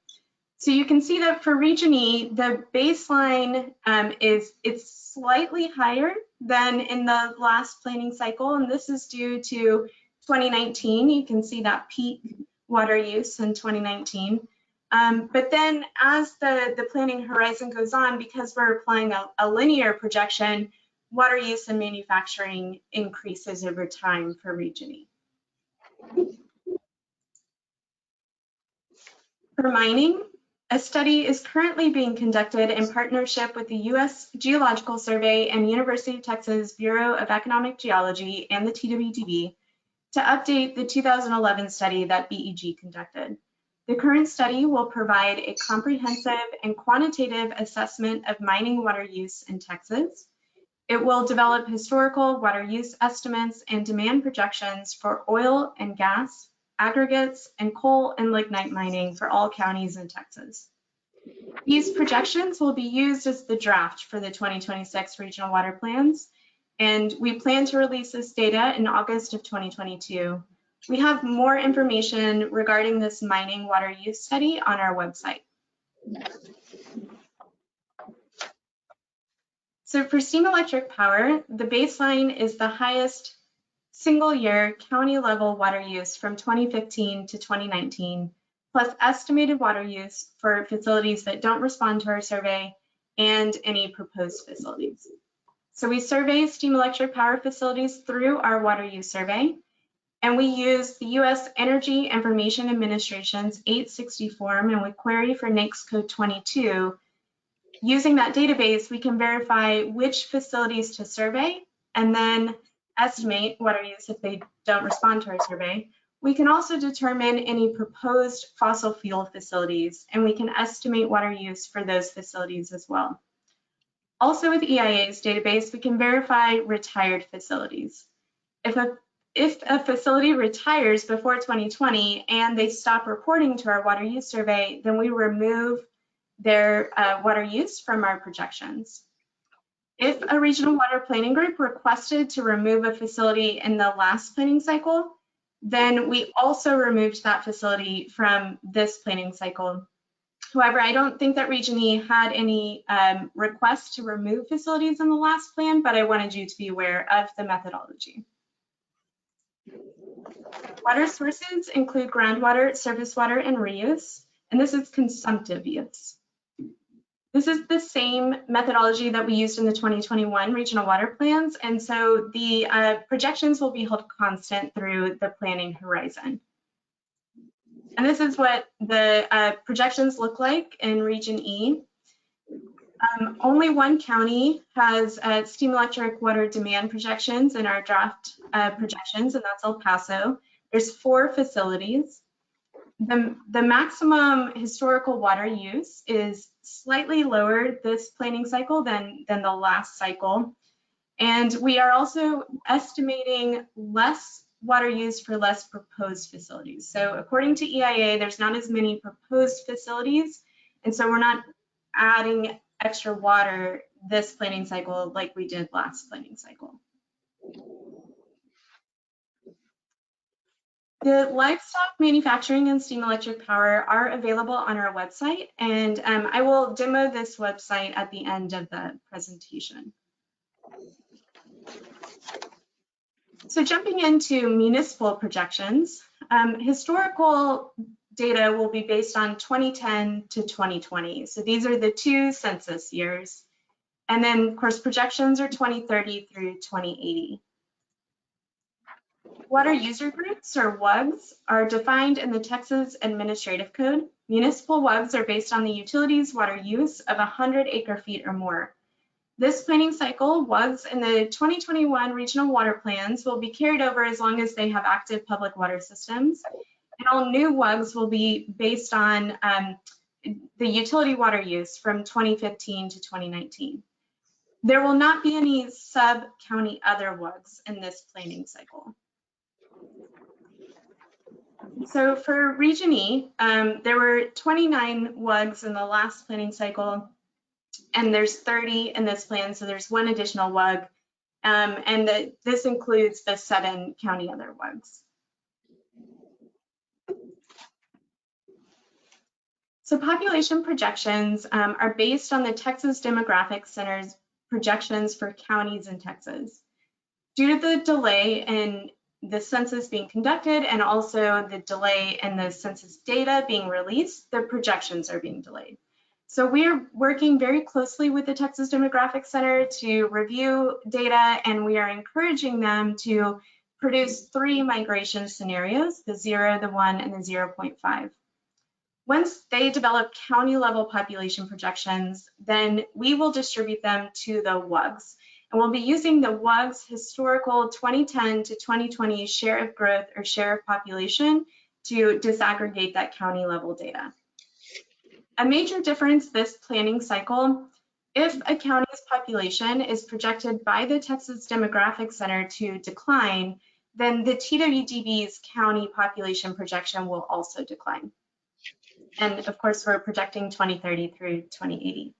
So you can see that for Region E, the baseline it's slightly higher than in the last planning cycle, and this is due to 2019. You can see that peak water use in 2019. But then as the planning horizon goes on, because we're applying a linear projection, water use and manufacturing increases over time for Region E. For mining, a study is currently being conducted in partnership with the U.S. Geological Survey and University of Texas Bureau of Economic Geology and the TWDB to update the 2011 study that BEG conducted. The current study will provide a comprehensive and quantitative assessment of mining water use in Texas. It will develop historical water use estimates and demand projections for oil and gas, aggregates, and coal and lignite mining for all counties in Texas. These projections will be used as the draft for the 2026 regional water plans, and we plan to release this data in August of 2022. We have more information regarding this mining water use study on our website. So for steam electric power, the baseline is the highest single year county level water use from 2015 to 2019, plus estimated water use for facilities that don't respond to our survey and any proposed facilities. So we survey steam electric power facilities through our water use survey, and we use the U.S. Energy Information Administration's 860 form, and we query for NAICS code 22 Using that database, we can verify which facilities to survey and then estimate water use if they don't respond to our survey. We can also determine any proposed fossil fuel facilities, and we can estimate water use for those facilities as well. Also with EIA's database, we can verify retired facilities. If a facility retires before 2020 and they stop reporting to our water use survey, then we remove their water use from our projections. If a regional water planning group requested to remove a facility in the last planning cycle, then we also removed that facility from this planning cycle. However, I don't think that Region E had any requests to remove facilities in the last plan, but I wanted you to be aware of the methodology. Water sources include groundwater, surface water, and reuse, and this is consumptive use. This is the same methodology that we used in the 2021 regional water plans, and so the projections will be held constant through the planning horizon. And this is what the projections look like in Region E. Only one county has steam electric water demand projections in our draft projections, and that's El Paso. There's 4 facilities. The maximum historical water use is slightly lower this planning cycle than the last cycle. And we are also estimating less water use for less proposed facilities. So according to EIA, there's not as many proposed facilities. And so we're not adding extra water this planning cycle like we did last planning cycle. The livestock manufacturing and steam electric power are available on our website, and I will demo this website at the end of the presentation. So jumping into municipal projections, historical data will be based on 2010 to 2020. So these are the 2 census years. And then, of course, projections are 2030 through 2080. Water user groups, or WUGs, are defined in the Texas Administrative Code. Municipal WUGs are based on the utilities water use of 100 acre-feet or more. This planning cycle, WUGs in the 2021 regional water plans will be carried over as long as they have active public water systems. And all new WUGs will be based on the utility water use from 2015 to 2019. There will not be any sub-county other WUGs in this planning cycle. So for Region E, there were 29 WUGs in the last planning cycle, and there's 30 in this plan, so there's 1 additional WUG, and this includes the 7 county other WUGs. So population projections are based on the Texas Demographic Center's projections for counties in Texas. Due to the delay in the census being conducted and also the delay in the census data being released, the projections are being delayed. So we're working very closely with the Texas Demographic Center to review data, and we are encouraging them to produce 3 migration scenarios, the 0, the 1, and the 0.5. Once they develop county level population projections, then we will distribute them to the WUGs. And we'll be using the WUG's historical 2010 to 2020 share of growth or share of population to disaggregate that county level data. A major difference this planning cycle, if a county's population is projected by the Texas Demographic Center to decline, then the TWDB's county population projection will also decline. And of course, we're projecting 2030 through 2080.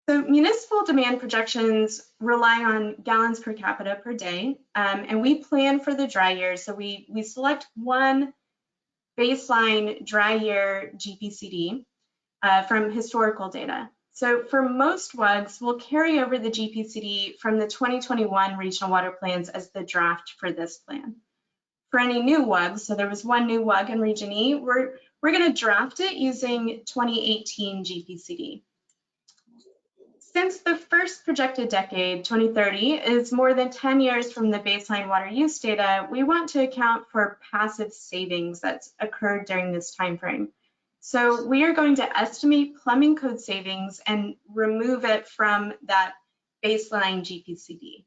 So municipal demand projections rely on gallons per capita per day, and we plan for the dry years. So we select one baseline dry year GPCD from historical data. So for most WUGs, we'll carry over the GPCD from the 2021 regional water plans as the draft for this plan. For any new WUGs, so there was 1 new WUG in Region E, we're going to draft it using 2018 GPCD. Since the first projected decade, 2030, is more than 10 years from the baseline water use data, we want to account for passive savings that's occurred during this time frame. So we are going to estimate plumbing code savings and remove it from that baseline GPCD.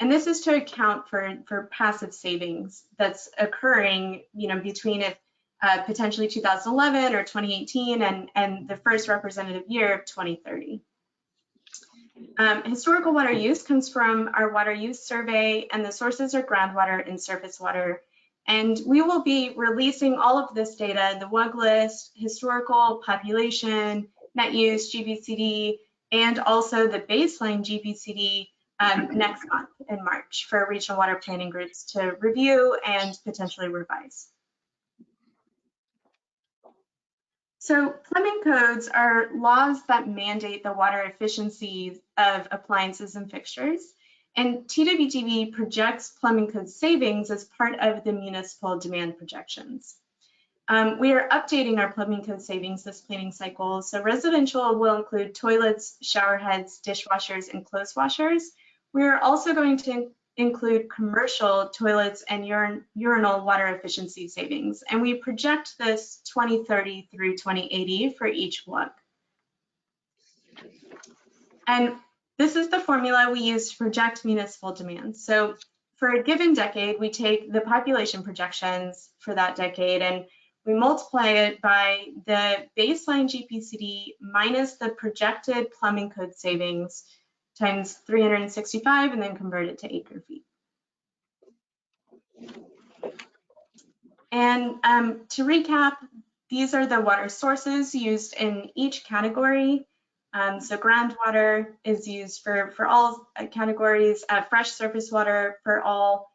And this is to account for passive savings that's occurring, between potentially 2011 or 2018 and the first representative year of 2030. Historical water use comes from our water use survey, and the sources are groundwater and surface water. And we will be releasing all of this data, the WUG list, historical, population, net use, GBCD, and also the baseline GBCD next month in March for regional water planning groups to review and potentially revise. So plumbing codes are laws that mandate the water efficiency of appliances and fixtures. And TWDB projects plumbing code savings as part of the municipal demand projections. We are updating our plumbing code savings this planning cycle. So residential will include toilets, shower heads, dishwashers, and clothes washers. We are also going to include commercial toilets and urinal water efficiency savings. And we project this 2030 through 2080 for each WUG. And this is the formula we use to project municipal demand. So for a given decade, we take the population projections for that decade and we multiply it by the baseline GPCD minus the projected plumbing code savings times 365 and then convert it to acre feet. And to recap, these are the water sources used in each category. So groundwater is used for all categories, fresh surface water for all.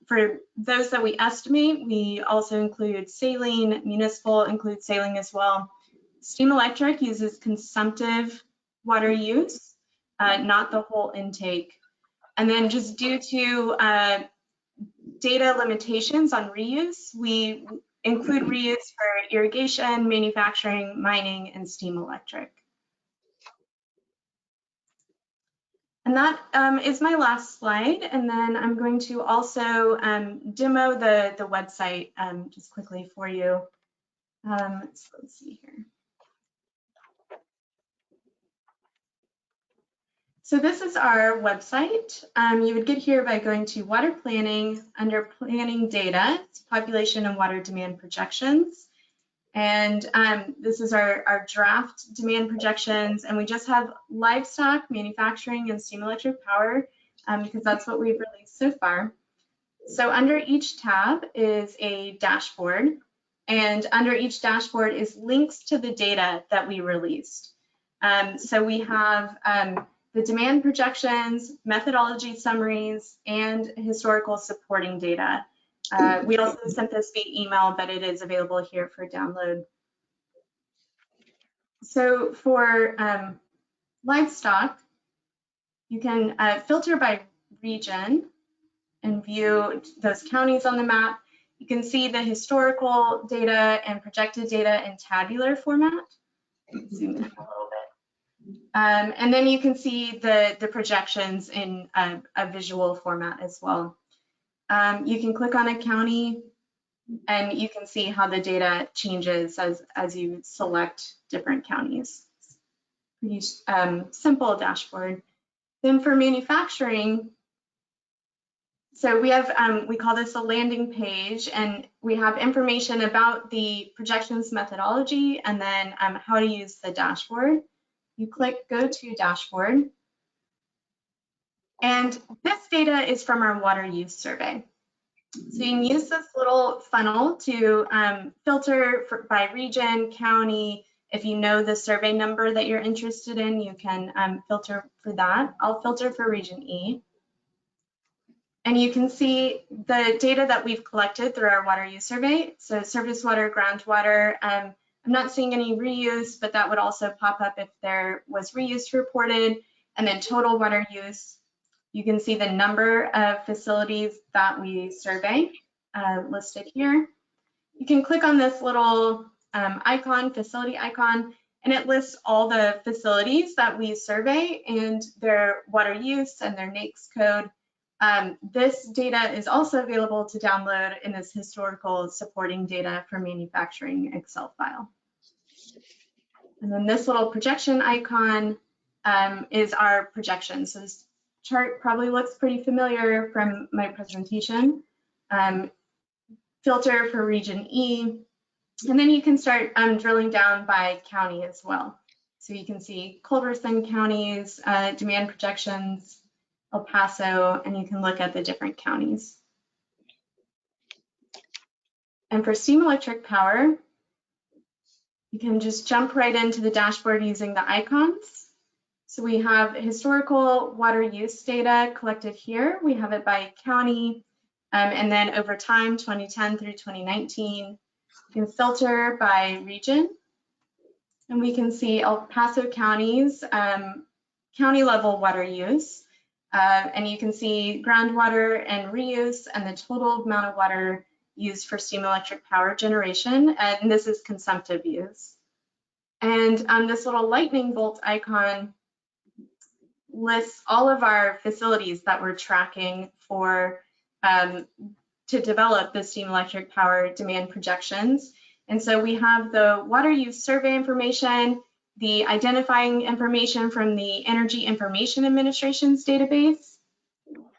For those that we estimate, we also include saline. Municipal includes saline as well. Steam electric uses consumptive water use, not the whole intake. And then just due to data limitations on reuse, we include reuse for irrigation, manufacturing, mining, and steam electric. And that is my last slide. And then I'm going to also demo the website just quickly for you. So let's see here. So this is our website. You would get here by going to water planning, under planning data, population and water demand projections. And this is our draft demand projections, and we just have livestock, manufacturing, and steam electric power because that's what we've released so far. So under each tab is a dashboard, and under each dashboard is links to the data that we released. So we have the demand projections, methodology summaries, and historical supporting data. We also sent this via email, but it is available here for download. So for livestock, you can filter by region and view those counties on the map. You can see the historical data and projected data in tabular format. Zoom in a little bit. And then you can see the projections in a visual format as well. You can click on a county and you can see how the data changes as you select different counties. Pretty simple dashboard. Then for manufacturing, so we have, we call this a landing page, and we have information about the projections methodology and then how to use the dashboard. You click go to dashboard. And this data is from our water use survey. So you can use this little funnel to filter by region, county. If you know the survey number that you're interested in, you can filter for that. I'll filter for region E. And you can see the data that we've collected through our water use survey. So surface water, groundwater. I'm not seeing any reuse, but that would also pop up if there was reuse reported. And then total water use. You can see the number of facilities that we survey listed here. You can click on this little icon, facility icon, and it lists all the facilities that we survey and their water use and their NAICS code. This data is also available to download in this historical supporting data for manufacturing Excel file. And then this little projection icon is our projection. So this chart probably looks pretty familiar from my presentation. Filter for region E. And then you can start drilling down by county as well. So you can see Culberson counties, demand projections, El Paso, and you can look at the different counties. And for steam electric power, you can just jump right into the dashboard using the icons. So we have historical water use data collected here. We have it by county, and then over time, 2010 through 2019. You can filter by region, and we can see El Paso County's county level water use. And you can see groundwater and reuse and the total amount of water used for steam electric power generation. And this is consumptive use. And this little lightning bolt icon lists all of our facilities that we're tracking for to develop the steam electric power demand projections. And so we have the water use survey information, the identifying information from the Energy Information Administration's database,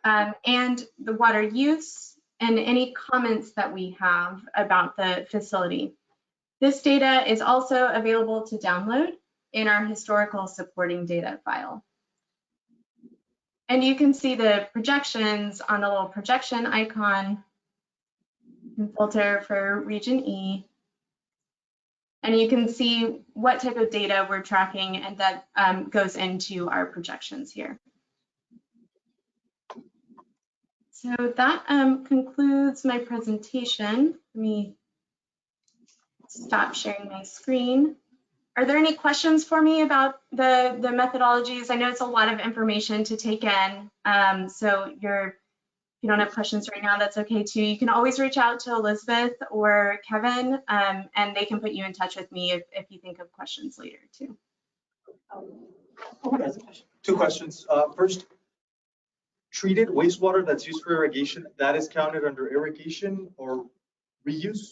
and the water use and any comments that we have about the facility. This data is also available to download in our historical supporting data file. And you can see the projections on the little projection icon. You can filter for region E. And you can see what type of data we're tracking and that goes into our projections here. So that concludes my presentation. Let me stop sharing my screen. Are there any questions for me about the methodologies? I know it's a lot of information to take in. So if you don't have questions right now, that's okay too. You can always reach out to Elizabeth or Kevin, and they can put you in touch with me if you think of questions later too. Two questions. First, treated wastewater that's used for irrigation, that is counted under irrigation or reuse?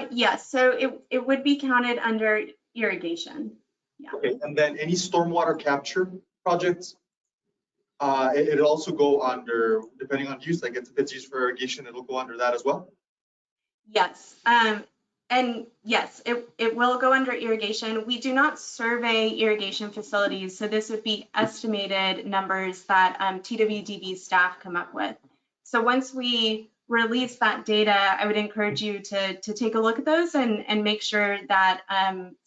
Yes, so it would be counted under irrigation. Yeah. Okay, and then any stormwater capture projects, it'll also go under, depending on use, like if it's used for irrigation, it'll go under that as well? Yes, and yes, it will go under irrigation. We do not survey irrigation facilities, so this would be estimated numbers that TWDB staff come up with. So once we release that data, I would encourage you to take a look at those and make sure that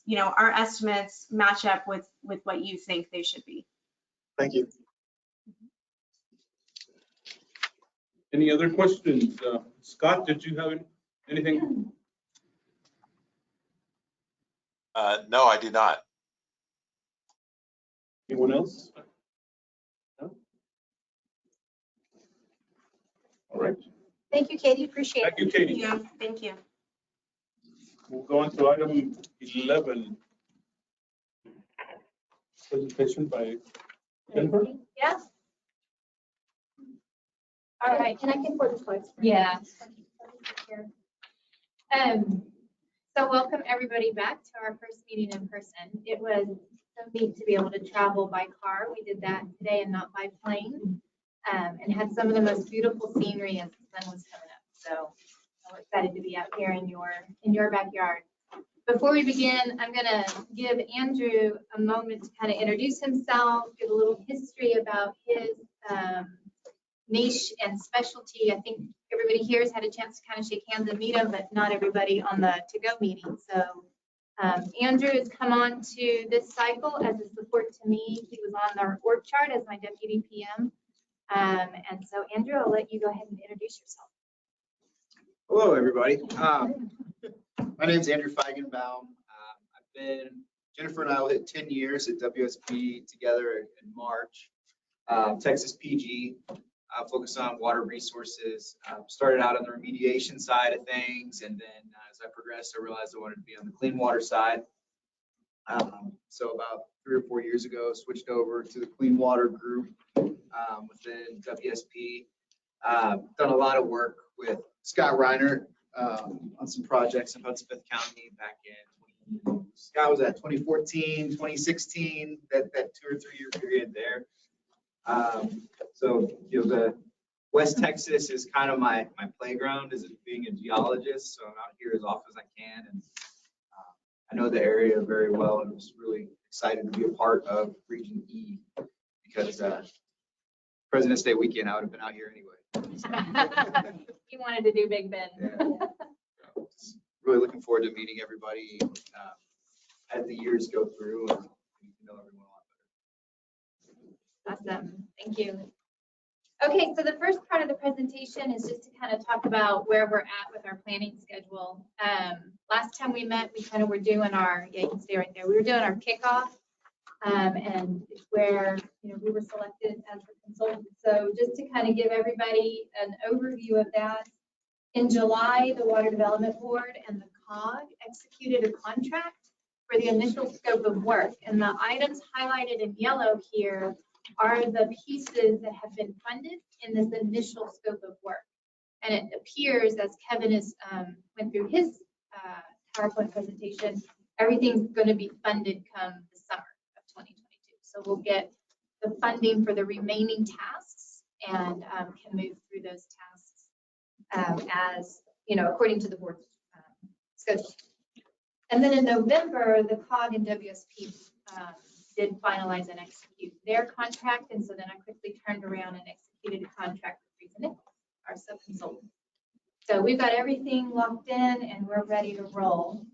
you know, our estimates match up with what you think they should be. Thank you. Any other questions? Scott, did you have anything? No, I do not. Anyone else? No? All right. Thank you, Katie. Appreciate it. Thank you, Katie. Yeah, thank you. We'll go on to item 11. Presentation by Jennifer. Yes. All right. And I can put the slides. Yeah. So welcome everybody back to our first meeting in person. It was so neat to be able to travel by car. We did that today and not by plane, and had some of the most beautiful scenery as the sun was coming up. So I'm excited to be out here in your backyard. Before we begin, I'm gonna give Andrew a moment to kind of introduce himself, give a little history about his niche and specialty. I think everybody here has had a chance to kind of shake hands and meet him, but not everybody on the to-go meeting. So Andrew has come on to this cycle as a support to me. He was on our org chart as my deputy PM. And so Andrew, I'll let you go ahead and introduce yourself. Hello, everybody. My name is Andrew Feigenbaum. Jennifer and I will hit 10 years at WSP together in March. Texas PG, focused on water resources. Started out on the remediation side of things, and then as I progressed, I realized I wanted to be on the clean water side. So about 3 or 4 years ago, switched over to the clean water group within WSP. Done a lot of work with Scott Reiner on some projects in Hudson County back in Scott was at 2014, 2016, that 2 or 3 year period there. So, the West Texas is kind of my playground as being a geologist. So I'm out here as often as I can. And I know the area very well and was really excited to be a part of Region E because President's Day weekend, I would have been out here anyway. You wanted to do Big Bend. Yeah. Really looking forward to meeting everybody as the years go through and getting to know everyone a lot better. Awesome, thank you. Okay, so the first part of the presentation is just to kind of talk about where we're at with our planning schedule. Last time we met, we kind of were doing our, yeah, you can stay right there. We were doing our kickoff, and it's where, we were selected as the consultant. So just to kind of give everybody an overview of that, in July, the Water Development Board and the COG executed a contract for the initial scope of work. And the items highlighted in yellow here are the pieces that have been funded in this initial scope of work. And it appears, as Kevin has went through his PowerPoint presentation, everything's going to be funded come the summer of 2022. So we'll get the funding for the remaining tasks and can move through those tasks as, according to the board's schedule. And then in November, the COG and WSP did finalize and execute their contract. And so then I quickly turned around and executed a contract with Reason Nichols, our sub-consultant. So we've got everything locked in and we're ready to roll.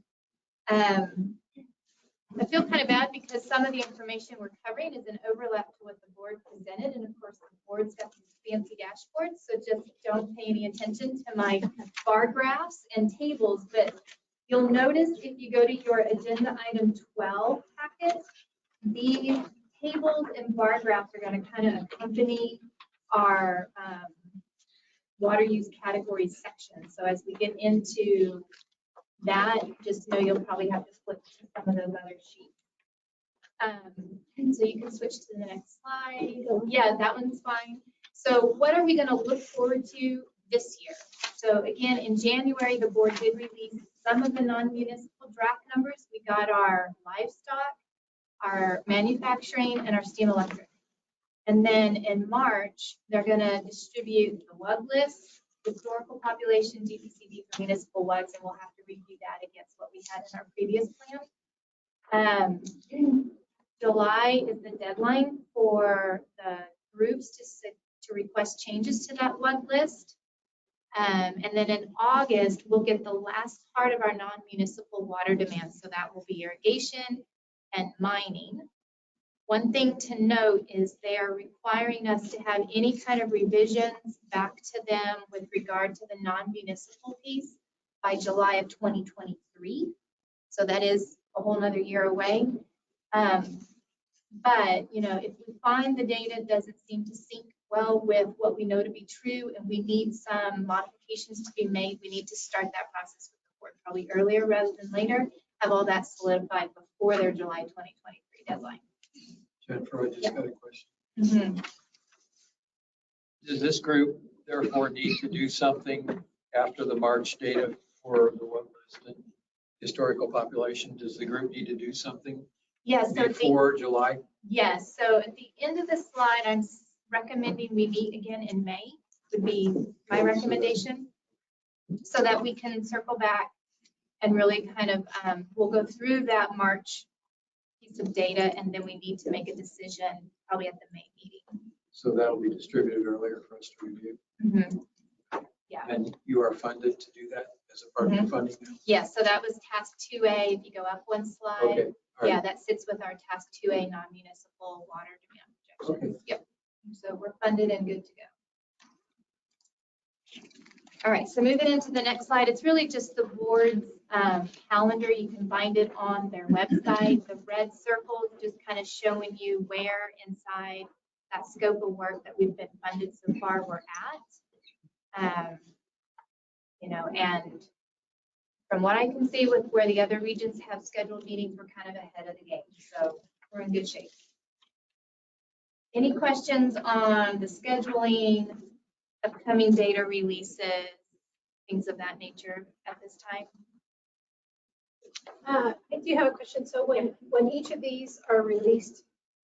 I feel kind of bad because some of the information we're covering is an overlap to what the board presented. And of course, the board's got these fancy dashboards. So just don't pay any attention to my bar graphs and tables. But you'll notice if you go to your agenda item 12 packet, these tables and bar graphs are going to kind of accompany our water use categories section. So as we get into that, just know you'll probably have to flip to some of those other sheets. And so you can switch to the next slide. Yeah, that one's fine. So what are we going to look forward to this year? So again, in January, the board did release some of the non-municipal draft numbers. We got our livestock, our manufacturing, and our steam electric. And then in March, they're going to distribute the WUG list, historical population, DPCD for municipal WUGs, and we'll have to review that against what we had in our previous plan. July is the deadline for the groups to request changes to that WUG list. And then in August, we'll get the last part of our non-municipal water demands. So that will be irrigation and mining. One thing to note is they are requiring us to have any kind of revisions back to them with regard to the non-municipal piece by July of 2023. So that is a whole nother year away. But, if we find the data doesn't seem to sync well with what we know to be true and we need some modifications to be made, we need to start that process with the board probably earlier rather than later, have all that solidified before their July 2023 deadline. Jennifer, I just got a question. Mm-hmm. Does this group therefore need to do something after the March data for the WUG list and historical population? Does the group need to do something Yes. So before July? Yes. So at the end of the slide, I'm recommending we meet again in May would be my recommendation so that we can circle back and really kind of, we'll go through that March piece of data and then we need to make a decision probably at the May meeting. So that'll be distributed earlier for us to review. Mm-hmm. Yeah. And you are funded to do that as a part of the funding now? Yes. So that was task 2A. If you go up one slide. Okay. Right. Yeah, that sits with our task 2A non-municipal water demand projections. Okay. Yep. So we're funded and good to go. All right, so moving into the next slide, it's really just the board's calendar. You can find it on their website. The red circles just kind of showing you where inside that scope of work that we've been funded so far we're at. And from what I can see with where the other regions have scheduled meetings, we're kind of ahead of the game. So we're in good shape. Any questions on the scheduling, upcoming data releases, things of that nature at this time? I do have a question. So when each of these are released,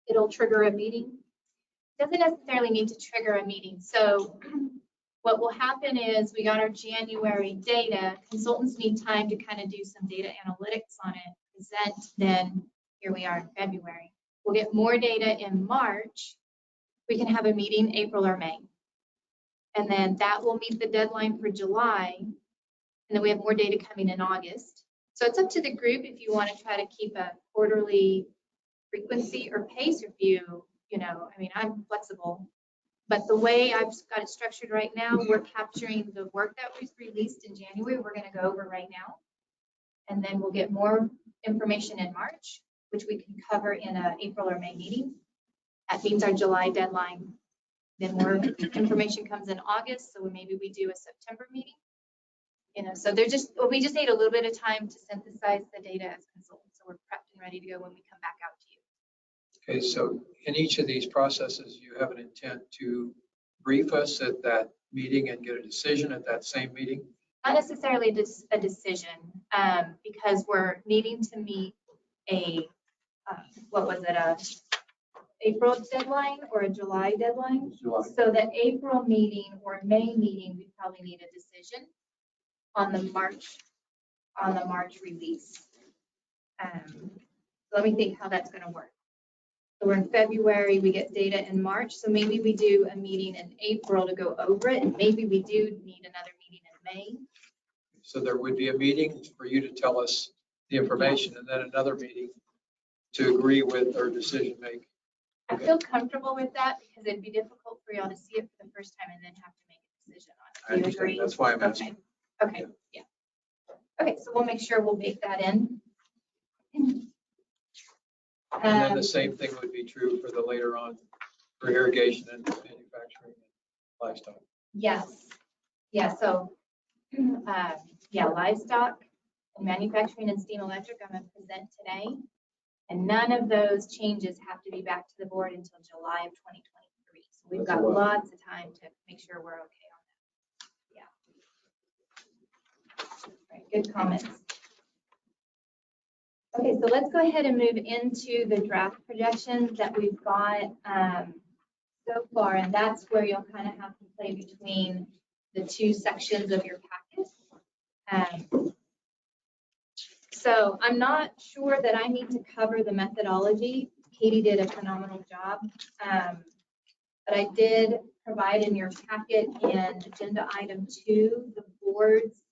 it'll trigger a meeting? Doesn't necessarily need to trigger a meeting. So what will happen is we got our January data. Consultants need time to kind of do some data analytics on it, present, then here we are in February. We'll get more data in March. We can have a meeting April or May. And then that will meet the deadline for July. And then we have more data coming in August. So it's up to the group if you want to try to keep a quarterly frequency or pace review. You know, I mean, I'm flexible. But the way I've got it structured right now, we're capturing the work that was released in January. We're going to go over right now. And then we'll get more information in March, which we can cover in an April or May meeting. That means our July deadline. Then more information comes in August, so maybe we do a September meeting. You know, so we just need a little bit of time to synthesize the data as consultants. So we're prepped and ready to go when we come back out to you. Okay, so in each of these processes, you have an intent to brief us at that meeting and get a decision at that same meeting? Not necessarily a decision, because we're needing to meet a, what was it, a April deadline or a July deadline? July. So the April meeting or May meeting, we probably need a decision on the March release. So let me think how that's going to work. So we're in February, we get data in March, so maybe we do a meeting in April to go over it, and maybe we do need another meeting in May. So there would be a meeting for you to tell us the information, and then another meeting to agree with our decision making. I feel comfortable with that because it'd be difficult for y'all to see it for the first time and then have to make a decision on it. I understand. That's why I'm asking. Okay, yeah. Okay, so we'll make sure we'll bake that in. And then the same thing would be true for the later on for irrigation and manufacturing and livestock. Yes. Yeah, so, yeah, livestock and manufacturing and steam electric, I'm going to present today. And none of those changes have to be back to the board until July of 2023. So we've got lots of time to make sure we're okay on that. Yeah. All right, good comments. Okay, so let's go ahead and move into the draft projections that we've got so far. And that's where you'll kind of have to play between the two sections of your packet. So I'm not sure that I need to cover the methodology. Katie did a phenomenal job. But I did provide in your packet in agenda item 2, the board's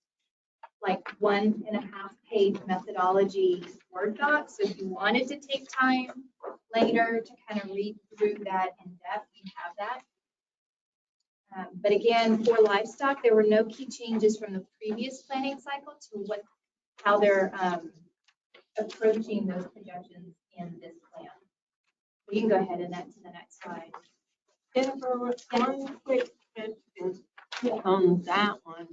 like 1.5-page methodology Word doc. So if you wanted to take time later to kind of read through that in depth, you have that. But again, for livestock, there were no key changes from the previous planning cycle to how they're approaching those projections in this plan. We can go ahead and to the next slide. Jennifer, one quick question on that one.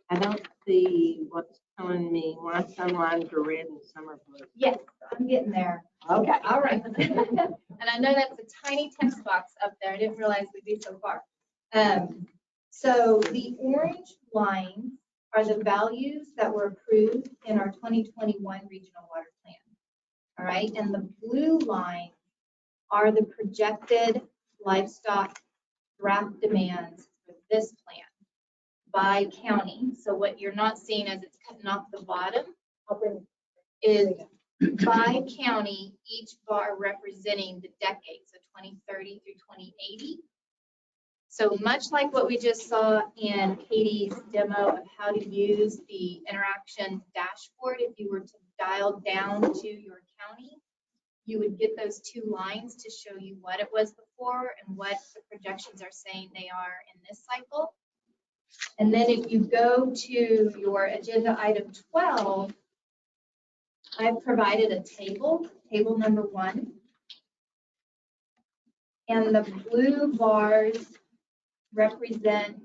I don't see what's telling me why some lines are red and some are blue. Yes, I'm getting there. Okay, all right. And I know that's a tiny text box up there. I didn't realize we'd be so far. So the orange lines are the values that were approved in our 2021 regional water plan. All right, and the blue line are the projected livestock draft demands for this plan by county. So what you're not seeing as it's cutting off the bottom is by county, each bar representing the decade, so 2030 through 2080. So much like what we just saw in Katie's demo of how to use the interaction dashboard, if you were to dial down to your county, you would get those two lines to show you what it was before and what the projections are saying they are in this cycle. And then if you go to your agenda item 12, I've provided a table number 1. And the blue bars represent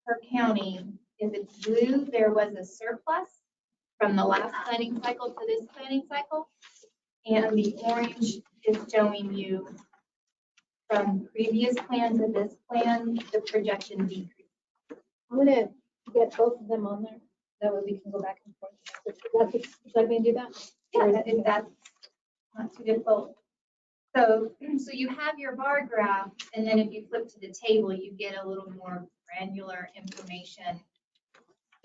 per county. If it's blue, there was a surplus from the last planning cycle to this planning cycle. And the orange is showing you from previous plan to this plan, the projection decrease. I'm going to get both of them on there. That way we can go back and forth. Would you like me to do that? Yeah, if that's not too difficult. So you have your bar graph, and then if you flip to the table, you get a little more granular information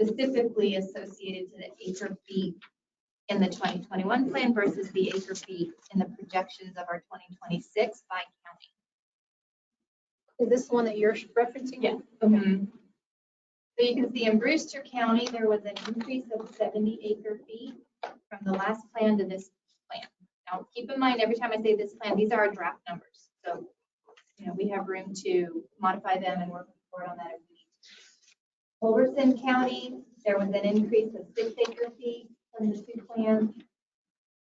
specifically associated to the acre feet in the 2021 plan versus the acre feet in the projections of our 2026 by county. Is this the one that you're referencing? Yeah. Okay. So you can see in Brewster County, there was an increase of 70 acre feet from the last plan to this plan. Now, keep in mind, every time I say this plan, these are our draft numbers. So, we have room to modify them and work forward on that if we need to. Culberson County, there was an increase of 6 acre feet from the 2 plans.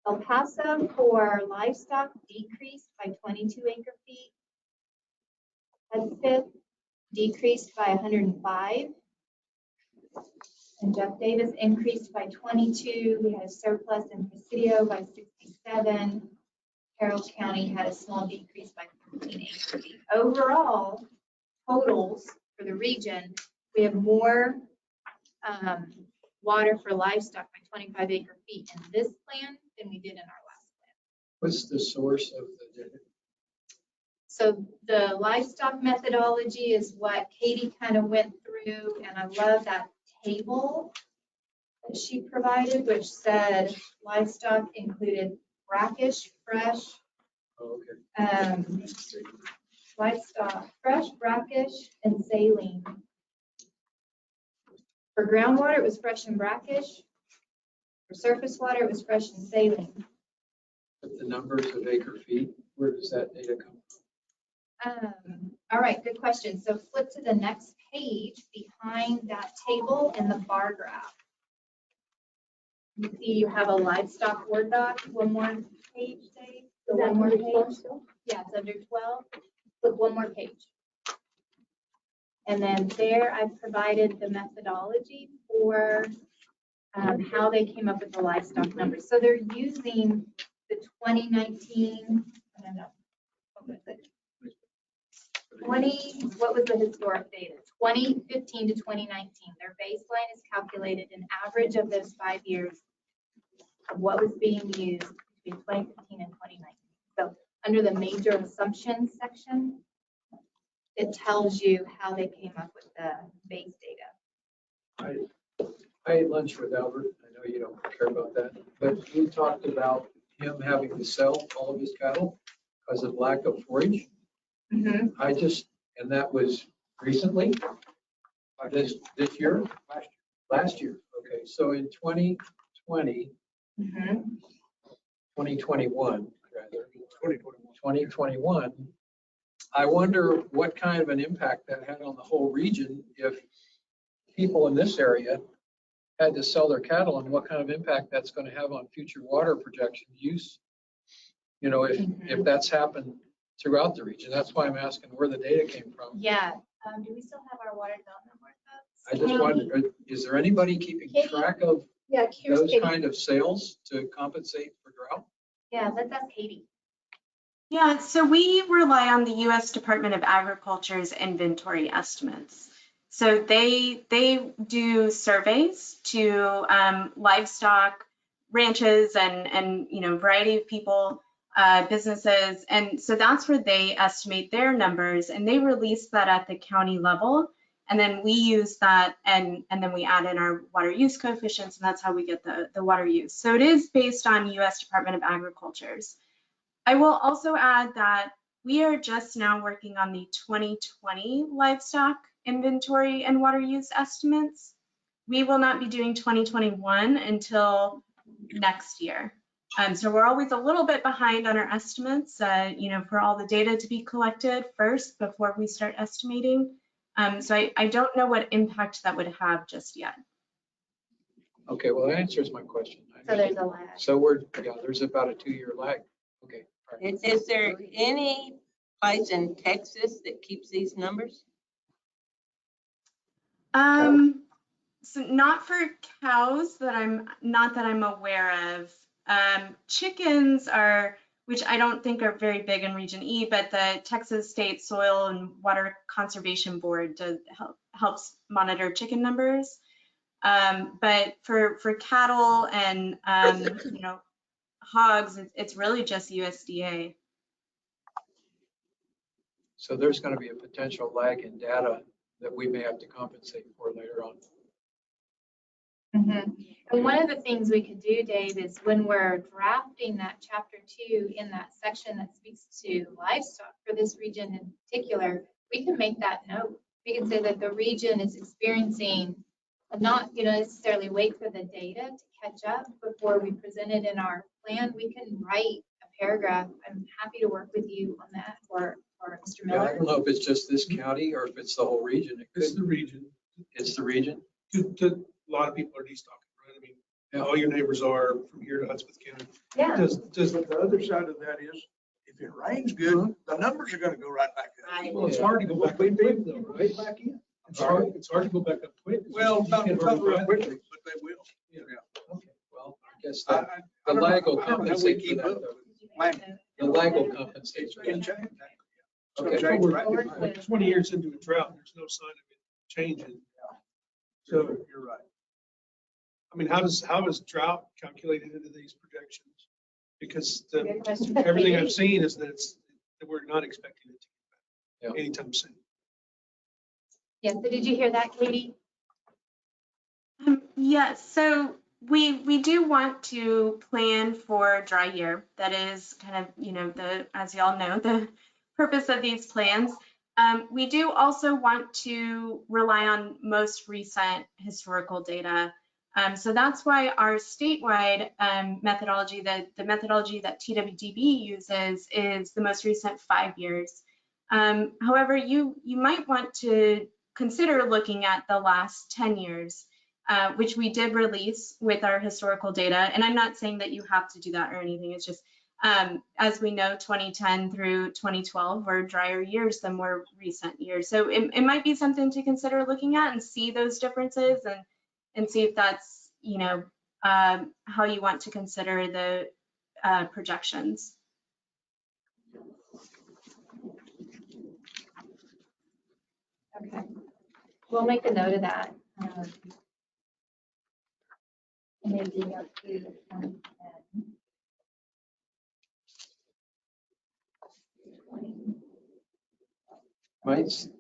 El Paso for livestock decreased by 22 acre feet. Hudspeth decreased by 105. And Jeff Davis increased by 22. We had a surplus in Presidio by 67. Carroll County had a small decrease by 14 acre feet. Overall, totals for the region, we have more water for livestock by 25 acre feet in this plan than we did in our last plan. What's the source of the data? So the livestock methodology is what Katie kind of went through, and I love that table that she provided, which said livestock included brackish, fresh, livestock, fresh, brackish, and saline. For groundwater, it was fresh and brackish. For surface water, it was fresh and saline. But the numbers of acre feet, where does that data come from? All right, good question. So flip to the next page behind that table in the bar graph. You see you have a livestock word doc. One more page, Dave. So one more page. Yeah, it's under 12. Flip one more page. And then there I've provided the methodology for how they came up with the livestock numbers. So they're using the 2019, I don't know, what was it? What was the historic data? 2015 to 2019. Their baseline is calculated an average of those 5 years of what was being used between 2015 and 2019. So under the major assumptions section, it tells you how they came up with the base data. I ate lunch with Albert. I know you don't care about that, but he talked about him having to sell all of his cattle because of lack of forage. And that was recently, this year, last year. Okay, so in 2020, 2021, rather, 2021, I wonder what kind of an impact that had on the whole region if people in this area had to sell their cattle, and what kind of impact that's going to have on future water projection use. If that's happened throughout the region. That's why I'm asking where the data came from. Yeah. Do we still have our water development workbooks? I just wondered, is there anybody keeping track of those kind of sales to compensate for drought? Yeah, let's ask Katie. Yeah, so we rely on the U.S. Department of Agriculture's inventory estimates. So they do surveys to livestock ranches and variety of people, businesses, and so that's where they estimate their numbers, and they release that at the county level, and then we use that and then we add in our water use coefficients, and that's how we get the water use. So it is based on U.S. Department of Agriculture's. I will also add that we are just now working on the 2020 livestock inventory and water use estimates. We will not be doing 2021 until next year. So we're always a little bit behind on our estimates, for all the data to be collected first before we start estimating. So I don't know what impact that would have just yet. Okay, well, that answers my question. So there's a lag. So there's about a 2-year lag. Okay. Right. Is there any place in Texas that keeps these numbers? So not for cows that I'm aware of. Chickens are, which I don't think are very big in Region E, but the Texas State Soil and Water Conservation Board helps monitor chicken numbers. But for cattle and, hogs, it's really just USDA. So there's going to be a potential lag in data that we may have to compensate for later on. And one of the things we could do, Dave, is when we're drafting that chapter 2 in that section that speaks to livestock for this region in particular, we can make that note. We can say that the region is experiencing, not necessarily wait for the data to catch up before we present it in our plan. We can write a paragraph. I'm happy to work with you on that, or Mr. Yeah, I Miller. don't know if it's just this county or if it's the whole region. It's the region. It's the region. A lot of people are destocking, right? I mean, all your neighbors are from here to Hudspeth County. Yeah. But the other side of that is, if it rains good, the numbers are gonna go right back up. Well, it's hard to go back up quick though, right? Back in. It's hard to go back up quick. Well, not real quickly, but they will. Yeah. Okay, well, I guess the lag will compensate for that, though. The lag will compensate for that. Okay. We're 20 years into a drought, there's no sign of it changing. So you're right. I mean, how is drought calculated into these projections? Because Good question. everything I've seen is that we're not expecting it to Yeah. anytime soon. Yeah, so did you hear that, Katie? Yes, so we do want to plan for dry year. That is kind of, as y'all know, the purpose of these plans. We do also want to rely on most recent historical data. So that's why our statewide methodology, the methodology that TWDB uses, is the most recent 5 years. However, you might want to consider looking at the last 10 years, which we did release with our historical data. And I'm not saying that you have to do that or anything. It's just, as we know, 2010 through 2012 were drier years than more recent years. So it might be something to consider looking at and see those differences and see if that's, how you want to consider the projections. Okay. We'll make a note of that. Maybe up to 2010.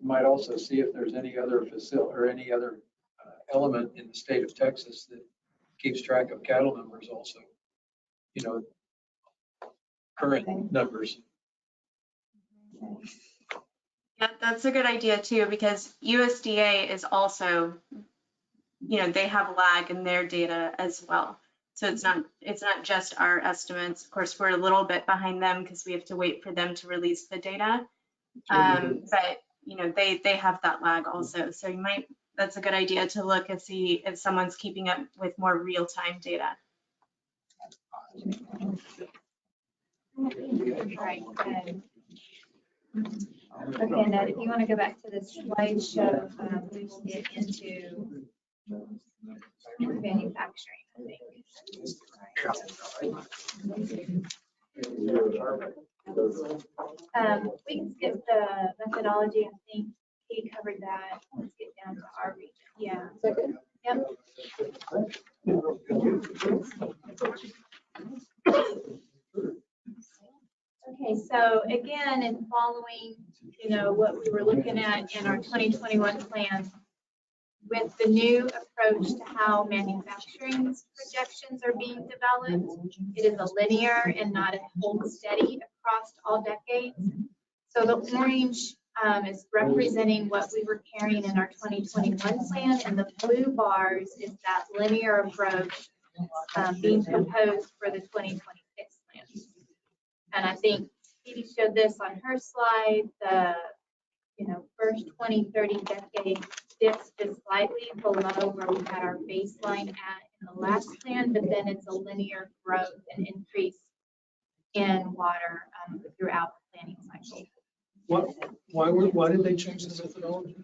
Might also see if there's any other facility or any other element in the state of Texas that keeps track of cattle numbers also. Current numbers. Yeah, that's a good idea too, because USDA is also, they have lag in their data as well. So it's not just our estimates. Of course, we're a little bit behind them because we have to wait for them to release the data. But they have that lag also. So that's a good idea to look and see if someone's keeping up with more real-time data. Right. Okay, Ned, if you want to go back to the slideshow, we will get into manufacturing, I think. We can skip the methodology. I think he covered that. Let's get down to our region. Yeah. Yep. Okay, so again, in following, what we were looking at in our 2021 plan, with the new approach to how manufacturing projections are being developed, it is a linear and not a hold steady across all decades. So the orange is representing what we were carrying in our 2021 plan, and the blue bars is that linear approach being proposed for the 2026 plan. And I think Katie showed this on her slide, the first 20, 30 decade dips just slightly below where we had our baseline at in the last plan, but then it's a linear growth and increase in water throughout the planning cycle. Why did they change the methodology?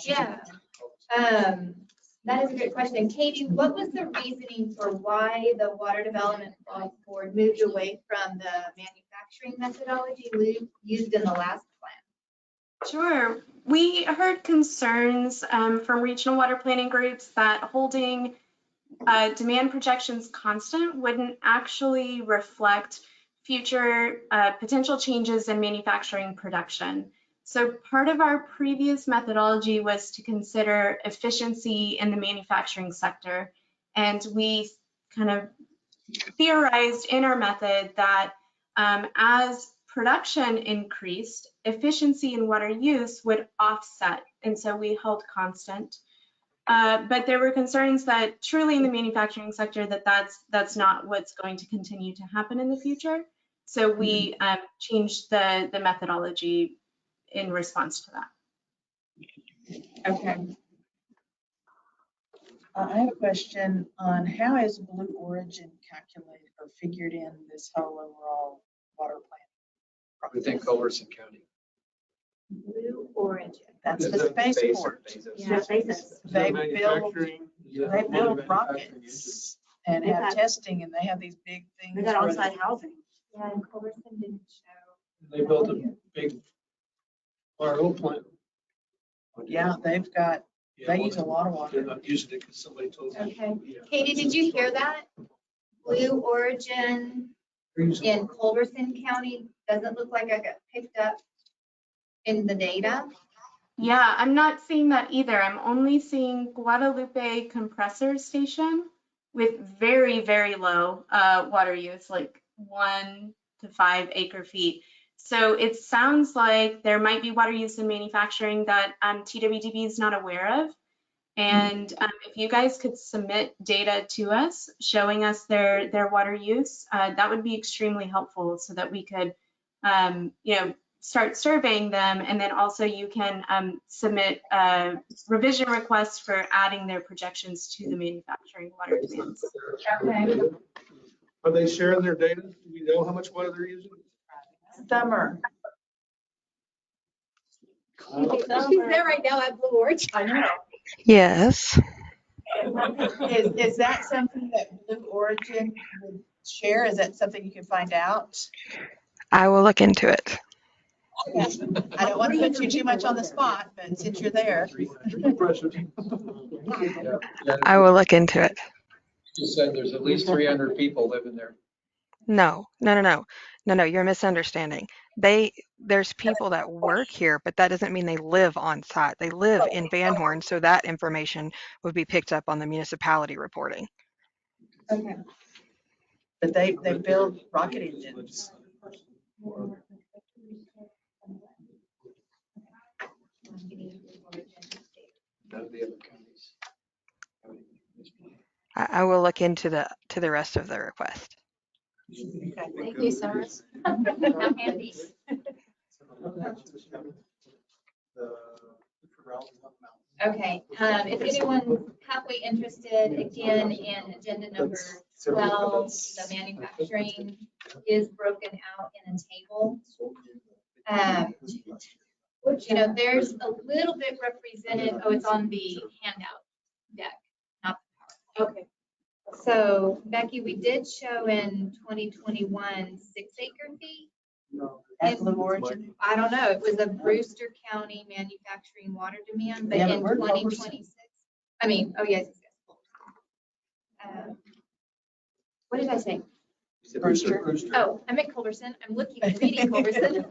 Yeah, that is a great question. Katie, what was the reasoning for why the Water Development Board moved away from the manufacturing methodology used in the last plan? Sure. We heard concerns from regional water planning groups that holding demand projections constant wouldn't actually reflect future potential changes in manufacturing production. So part of our previous methodology was to consider efficiency in the manufacturing sector. And we kind of theorized in our method that as production increased, efficiency in water use would offset. And so we held constant. But there were concerns that truly in the manufacturing sector that's not what's going to continue to happen in the future. So we changed the methodology in response to that. Okay. I have a question on how is Blue Origin calculated or figured in this whole overall water plan? Within Culberson County. Blue Origin. That's the spaceport. Yeah, basis. They build Manufacturing rockets and have testing, and they have these big things. They got on-site housing. Yeah, and Culberson didn't show. They built a big RO plant. Yeah, they've got, Yeah, they well, use a lot of They're water. not using it because somebody told them. Okay. Yeah. Katie, did you hear that? Blue Origin in Culberson County doesn't look like I got picked up in the data. Yeah, I'm not seeing that either. I'm only seeing Guadalupe compressor station with very, very low water use, like 1 to 5 acre feet. So it sounds like there might be water use in manufacturing that TWDB is not aware of. And if you guys could submit data to us showing us their water use, that would be extremely helpful so that we could, start surveying them. And then also you can submit revision requests for adding their projections to the manufacturing water demands. Okay. Are they sharing their data? Do we know how much water they're using? Summer. She's there right now at Blue Origin. I know. Yes, Is that something that Blue Origin would share? Is that something you can find out? I will look into it. I don't want to put you too much on the spot, but since you're there. I will look into it. You said there's at least 300 people living there. No, you're misunderstanding. There's people that work here, but that doesn't mean they live on site. They live in Van Horn, so that information would be picked up on the municipality reporting. Okay. But they build rocket engines. None of the other counties. I will look into the rest of the request. Thank you, Summer. How handy. Okay, if anyone's halfway interested, again, in agenda number 12, the manufacturing is broken out in a table. There's a little bit represented, it's on the handout deck, not the power. Okay. So Becky, we did show in 2021, 6 acre feet. At Blue Origin. I don't know, it was a Brewster County manufacturing water demand, but in 2026, yes. What did I say? Brewster. Oh, I meant Culberson. I'm reading Culberson.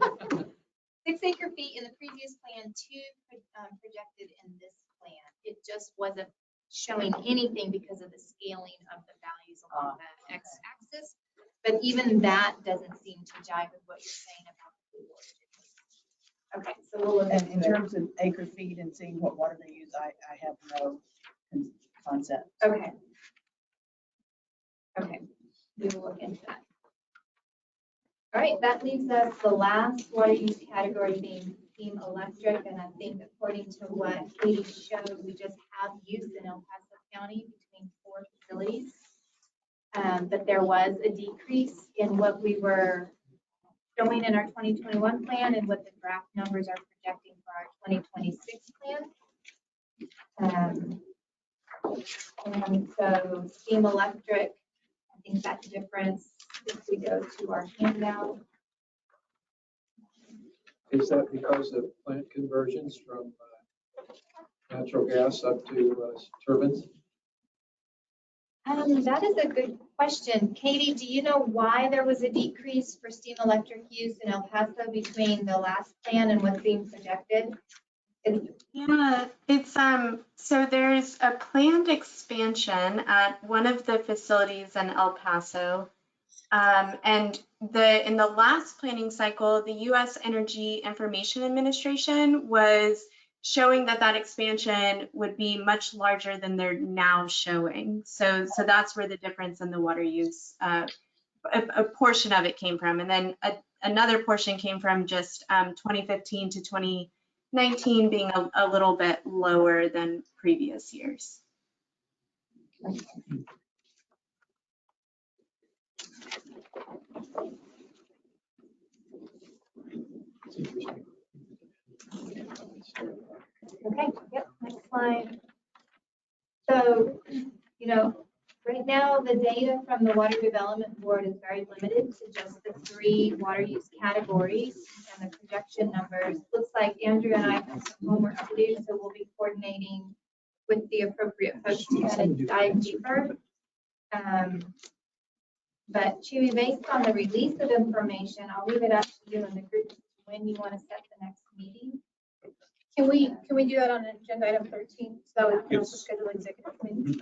6 acre feet in the previous plan, 2 projected in this plan. It just wasn't showing anything because of the scaling of the values along the x-axis. But even that doesn't seem to jive with what you're saying about the Blue Origin. Okay, so we'll look And in terms of acre feet and seeing what water they use, I have no concept. Okay. Okay, we will look into that. All right, that leaves us the last water use category being steam electric. And I think according to what Katie showed, we just have use in El Paso County between 4 facilities. But there was a decrease in what we were showing in our 2021 plan and what the draft numbers are projecting for our 2026 plan. And so steam electric, I think that difference, if we go to our handout. Is that because of plant conversions from natural gas up to turbines? That is a good question. Katie, do you know why there was a decrease for steam electric use in El Paso between the last plan and what's being projected? Yeah, it's so there's a planned expansion at one of the facilities in El Paso. And in the last planning cycle, the U.S. Energy Information Administration was showing that expansion would be much larger than they're now showing. So that's where the difference in the water use, a portion of it came from. And then another portion came from just 2015 to 2019 being a little bit lower than previous years. Okay, yep, next slide. So, right now the data from the Water Development Board is very limited to just the 3 water use categories and the projection numbers. Looks like Andrew and I have some homework to do, so we'll be coordinating with the appropriate folks to kind of dive deeper. But Chewy, based on the release of information, I'll leave it up to you and the group when you want to set the next meeting. Can we do that on agenda item 13? So that we can also schedule executive committee.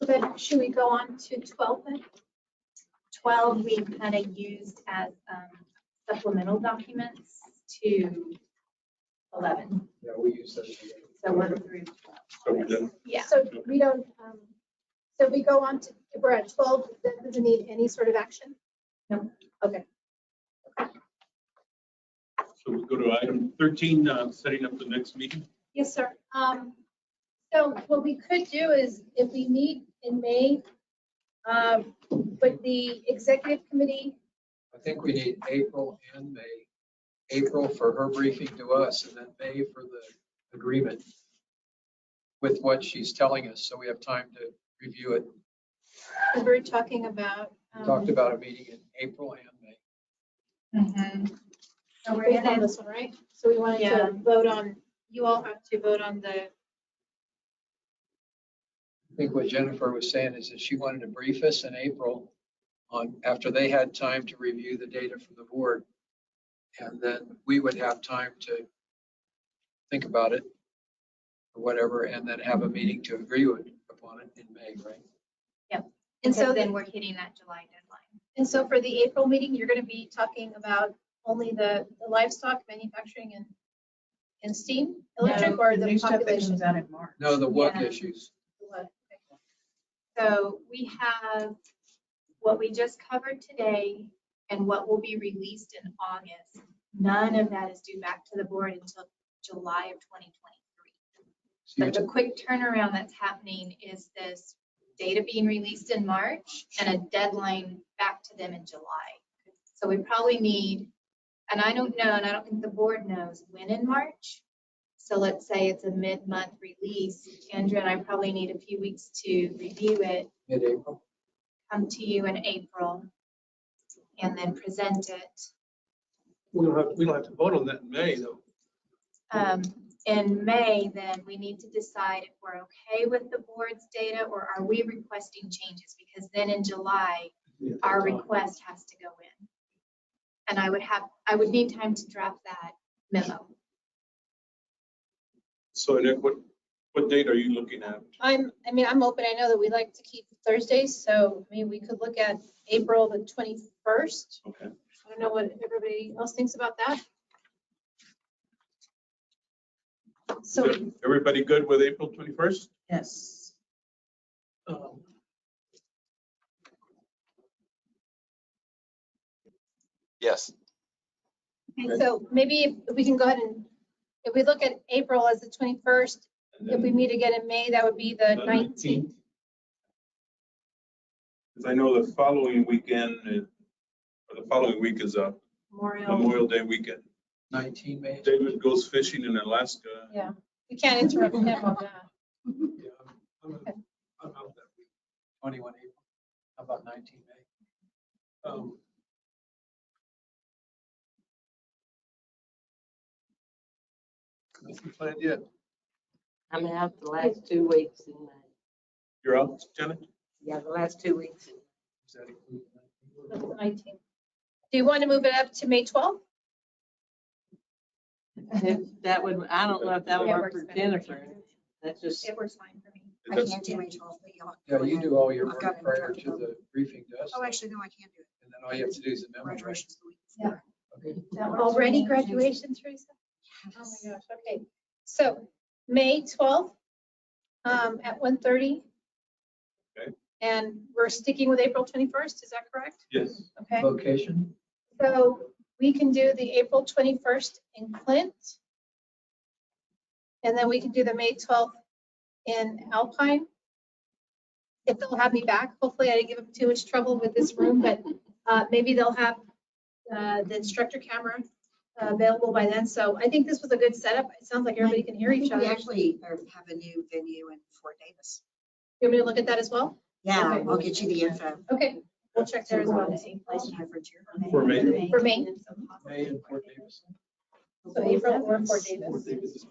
So then should we go on to 12 then? 12 we kind of used as supplemental documents to 11. Yeah, we use those. So we're through 12. So we done? Yeah. So we don't, so we go on to, we're at 12, that doesn't need any sort of action? No. Okay. So we'll go to item 13, setting up the next meeting. Yes, sir. So what we could do is if we meet in May, with the executive committee, I think we need April and May. April for her briefing to us, and then May for the agreement with what she's telling us, so we have time to review it. we're talking about. We talked about a meeting in April and May. So we're in on this one, right? So we wanted to vote on, you all have to vote on the. I think what Jennifer was saying is that she wanted to brief us in April on, after they had time to review the data from the board. And then we would have time to think about it or whatever, and then have a meeting to agree upon it in May, right? Yep. And so then we're hitting that July deadline. And so for the April meeting, you're going to be talking about only the livestock manufacturing and steam electric, or the population? Out in March. No, the WUC Yeah. issues. So we have what we just covered today and what will be released in August. None of that is due back to the board until July of 2023. But the quick turnaround that's happening is this data being released in March and a deadline back to them in July. So we probably need, and I don't know, and I don't think the board knows when in March. So let's say it's a mid-month release. Andrew and I probably need a few weeks to review it. Mid-April. Come to you in April and then present it. We don't have to vote on that in May, though. In May, then we need to decide if we're okay with the board's data or are we requesting changes? Because then in July, our request has to go in. And I would need time to draft that memo. So Annette, what date are you looking at? I'm open. I know that we like to keep Thursdays, so I mean, we could look at April the 21st. Okay. I don't know what everybody else thinks about that. So Everybody good with April 21st? Yes. Yes. okay, so maybe if we can go ahead and, if we look at April as the 21st, if we meet again in May, that would be the 19th. Because I know the following weekend, or the following week is a Memorial Day weekend. 19 May. David goes fishing in Alaska. Yeah, we can't interrupt him on that. Yeah, I'm out that week. 21 April. How about 19 May? vacation planned yet? I'm out the last 2 weeks in May. You're out, Janet? Yeah, the last 2 weeks. Does that include? That's the 19th. Do you want to move it up to May 12th? If that would, I don't know if that would Yeah, work works for better. Jennifer. That's just, It works fine for me. I can't do May 12th, but y'all. Yeah, you do all your I've work got it prior direct to the briefing to us. Oh, actually, no, I can't do it. And then all you have to do is amend it, right? Graduation's the week Yeah. before. Already graduation, Teresa? Oh my gosh, okay. So May 12th at 1:30. Okay. And we're sticking with April 21st, is that correct? Yes. Okay, Location? so we can do the April 21st in Clint. And then we can do the May 12th in Alpine. If they'll have me back, hopefully I didn't give them too much trouble with this room, but maybe they'll have the instructor camera available by then. So I think this was a good setup. It sounds like everybody can hear each other. We actually have a new venue in Fort Davis. You want me to look at that as well? Yeah, Okay. I'll get you the info. Okay, we'll check there as well. For May? For May, May in Fort Davis. so April or Fort Davis.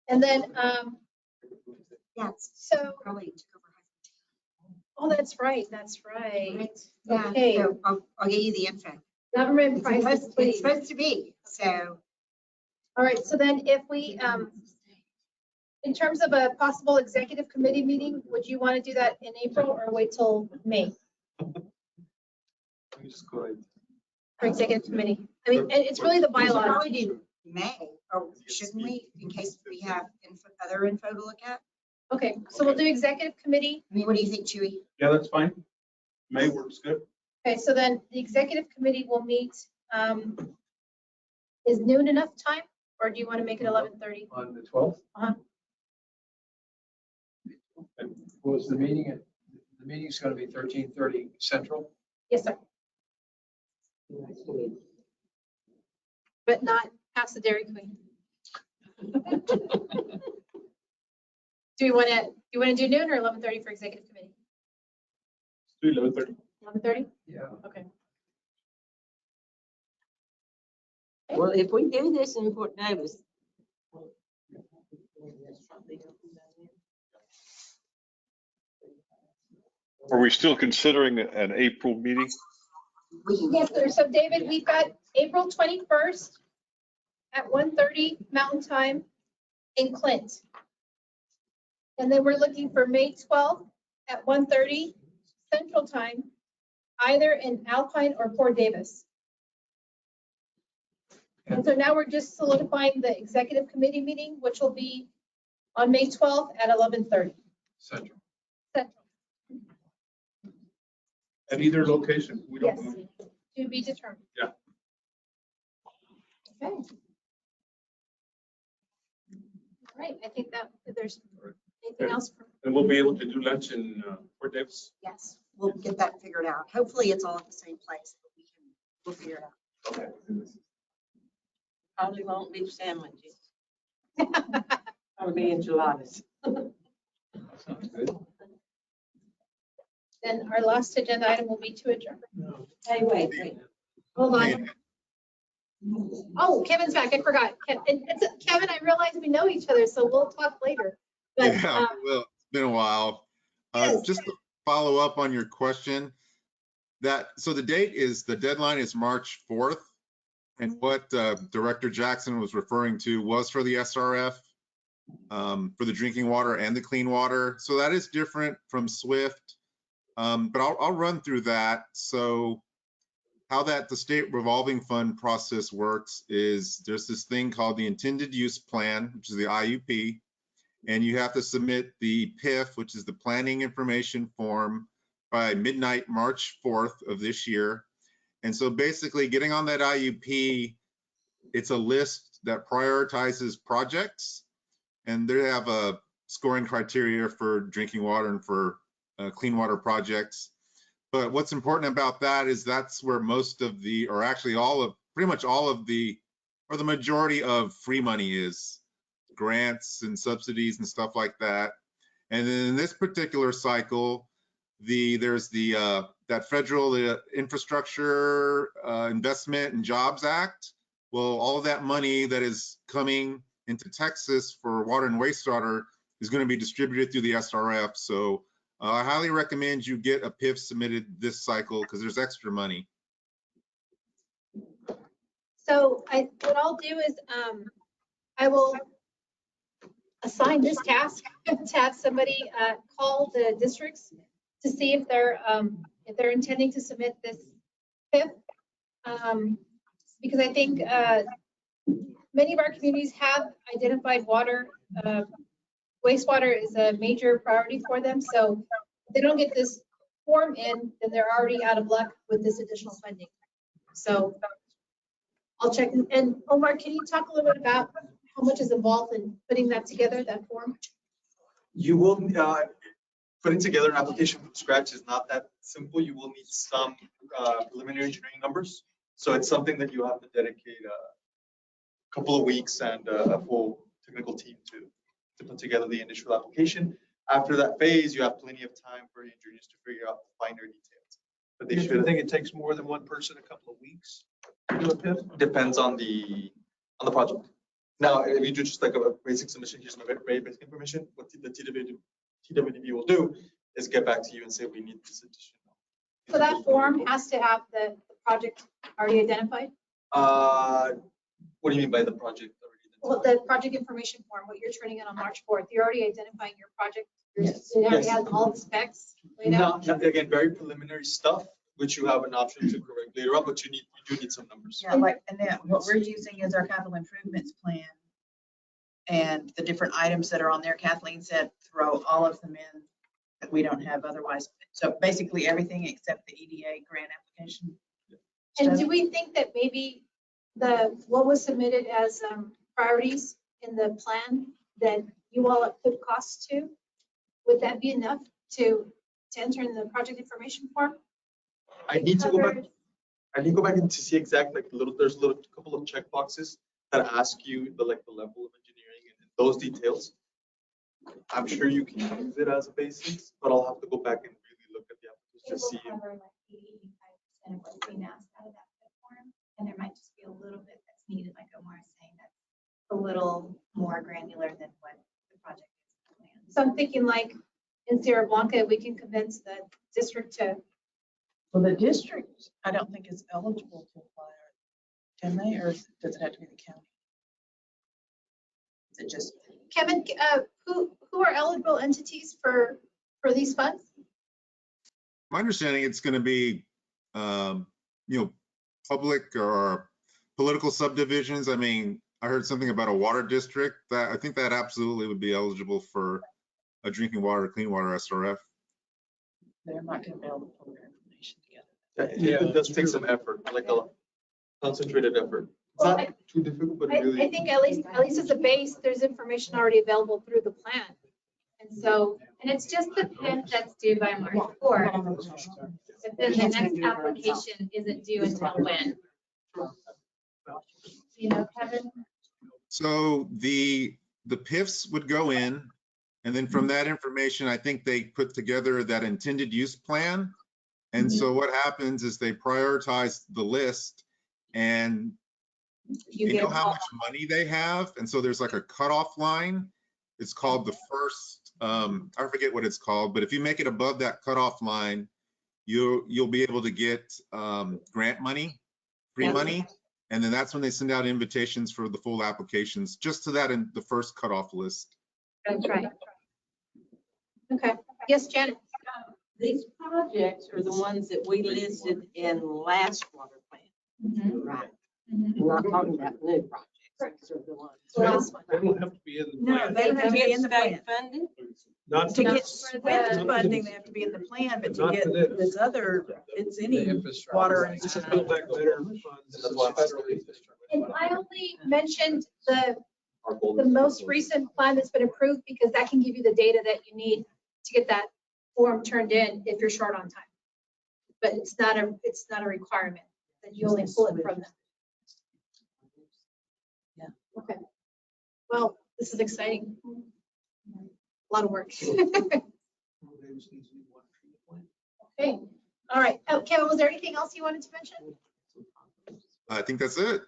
And then, Yeah, so, probably took over. oh, that's right, that's right. Yeah, Okay, so I'll get you the info. government It's prices, supposed, it's please. supposed to be, so. All right, so then if we, in terms of a possible executive committee meeting, would you want to do that in April or wait till May Let me just go ahead. for executive committee? I mean, and it's really the We should bylaws. probably do May, or shouldn't we, in case we have other info to look at? Okay, so we'll do executive committee. I mean, what do you think, Chewy? Yeah, that's fine. May works good. Okay, so then the executive committee will meet, is noon enough time? Or do you want to make it 11:30? On the 12th? Uh-huh. Was the meeting, the meeting's going to be 13:30 Central? Yes, sir. But not past the Dairy Queen. Do you want to do noon or 11:30 for executive committee? Do 11:30. 11:30? Yeah. Okay. well, if we do this in Fort Davis. Are we still considering an April meeting? Yes, sir. So David, we've got April 21st at 1:30 Mountain Time in Clint. And then we're looking for May 12th at 1:30 Central Time, either in Alpine or Fort Davis. And so now we're just solidifying the executive committee meeting, which will be on May 12th at 11:30 Central. Central. At either location, we Yes, don't know. to be determined. Yeah. Okay. All right, I think that if there's anything else. And we'll be able to do lunch in Fort Davis. Yes, we'll get that figured out. Hopefully it's all at the same place, but we'll figure it out. Okay. Probably won't be sandwiches. Probably be enchiladas. Sounds good. Then our last agenda item will be to adjourn. Hey, wait. Hold on. Oh, Kevin's back. I forgot. Kevin, I realize we know each other, so we'll talk later. But, Yeah, well, it's been a while. Yes. Just to follow up on your question, so the deadline is March 4th. And what Director Jackson was referring to was for the SRF, for the drinking water and the clean water. So that is different from SWIFT. But I'll run through that. So how the state revolving fund process works is there's this thing called the intended use plan, which is the IUP, and you have to submit the PIF, which is the planning information form, by midnight, March 4th of this year. And so basically getting on that IUP, it's a list that prioritizes projects, and they have a scoring criteria for drinking water and for clean water projects. But what's important about that is that's where most of the, or actually pretty much all of the, or the majority of free money is, grants and subsidies and stuff like that. And then in this particular cycle, there's that federal Infrastructure Investment and Jobs Act. Well, all of that money that is coming into Texas for water and wastewater is going to be distributed through the SRF. So I highly recommend you get a PIF submitted this cycle because there's extra money. So what I'll do is I will assign this task to have somebody call the districts to see if they're intending to submit this PIF. Because I think many of our communities have identified water, wastewater is a major priority for them. So if they don't get this form in, then they're already out of luck with this additional funding. So I'll check. And Omar, can you talk a little bit about how much is involved in putting that together, that form? You will, putting together an application from scratch is not that simple. You will need some preliminary engineering numbers. So it's something that you have to dedicate a couple of weeks and a full technical team to put together the initial application. After that phase, you have plenty of time for engineers to figure out the finer details. But they should. I think it takes more than one person a couple of weeks to do a PIF. Depends on the project. Now, if you do just like a basic submission, here's my very basic information. What the TWDB will do is get back to you and say we need this additional. So that form has to have the project already identified? What do you mean by the project already? Well, the project information form, what you're turning in on March 4th, you're already identifying your project. It already has all the specs laid out. No, again, very preliminary stuff, which you have an option to correct later on, but you do need some numbers. Yeah, like, and then what we're using is our capital improvements plan. And the different items that are on there, Kathleen said, throw all of them in that we don't have otherwise. So basically everything except the EDA grant application. And do we think that maybe what was submitted as priorities in the plan that you all put costs to, would that be enough to enter in the project information form? I need to go back. I need to go back and to see exactly there's a couple of check boxes that ask you the level of engineering and those details. I'm sure you can use it as a basis, but I'll have to go back and really look at the application to see. It will cover like 80-85% of what's being asked out of that form, and there might just be a little bit that's needed, like Omar is saying, that's a little more granular than what the project is. So I'm thinking like in Sierra Blanca, we can convince the district to. Well, the district, I don't think is eligible to apply. Can they, or does it have to be the county? Is it just? Kevin, who are eligible entities for these funds? My understanding, it's going to be, public or political subdivisions. I mean, I heard something about a water district that I think that absolutely would be eligible for a drinking water, clean water SRF. They're not going to be able to pull their information together. It does take some effort, like a concentrated effort. It's not too difficult, but really. I think at least as a base, there's information already available through the plan. And so, and it's just the PIF that's due by March 4th. But then the next application isn't due until when? You know, Kevin? So the PIFs would go in, and then from that information, I think they put together that intended use plan. And so what happens is they prioritize the list, and you know how much money they have. And so there's like a cutoff line. It's called the first, I forget what it's called, but if you make it above that cutoff line, you'll be able to get grant money, free money. And then that's when they send out invitations for the full applications, just to that in the first cutoff list. That's right. Okay. Yes, Janet. These projects are the ones that we listed in last water plan. Right. We're not talking about new projects. These are the ones. They don't have to be in the plan. No, they don't have to be in the plan. Funded? Not To get for SWIFT funding, they have to be in the plan, but to get this other, it's any water and. Build Back Better funds. This is federally. And I only mentioned the most recent plan that's been approved because that can give you the data that you need to get that form turned in if you're short on time. But it's not a requirement that you only pull it from them. Yeah. Okay. Well, this is exciting. A lot of work. Okay. All right. Oh, Kevin, was there anything else you wanted to mention? I think that's it.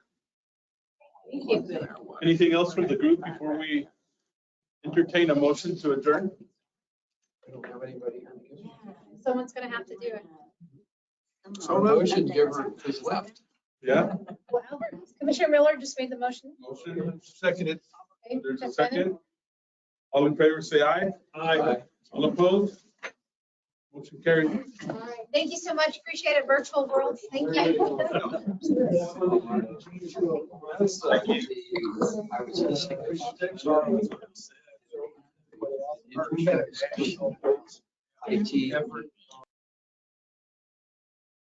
Thank you. Anything else from the group before we entertain a motion to adjourn? I don't have anybody here. to give. Someone's gonna have to do it. Our motion giver is left. Yeah, Wow. Commissioner Miller just made the motion. motion. Seconded. Okay, There's a Jeff Bennett. second. All in favor, say aye. Aye. All opposed? Motion carried. All right, thank you so much. Appreciate it, virtual world. Thank you. IT effort.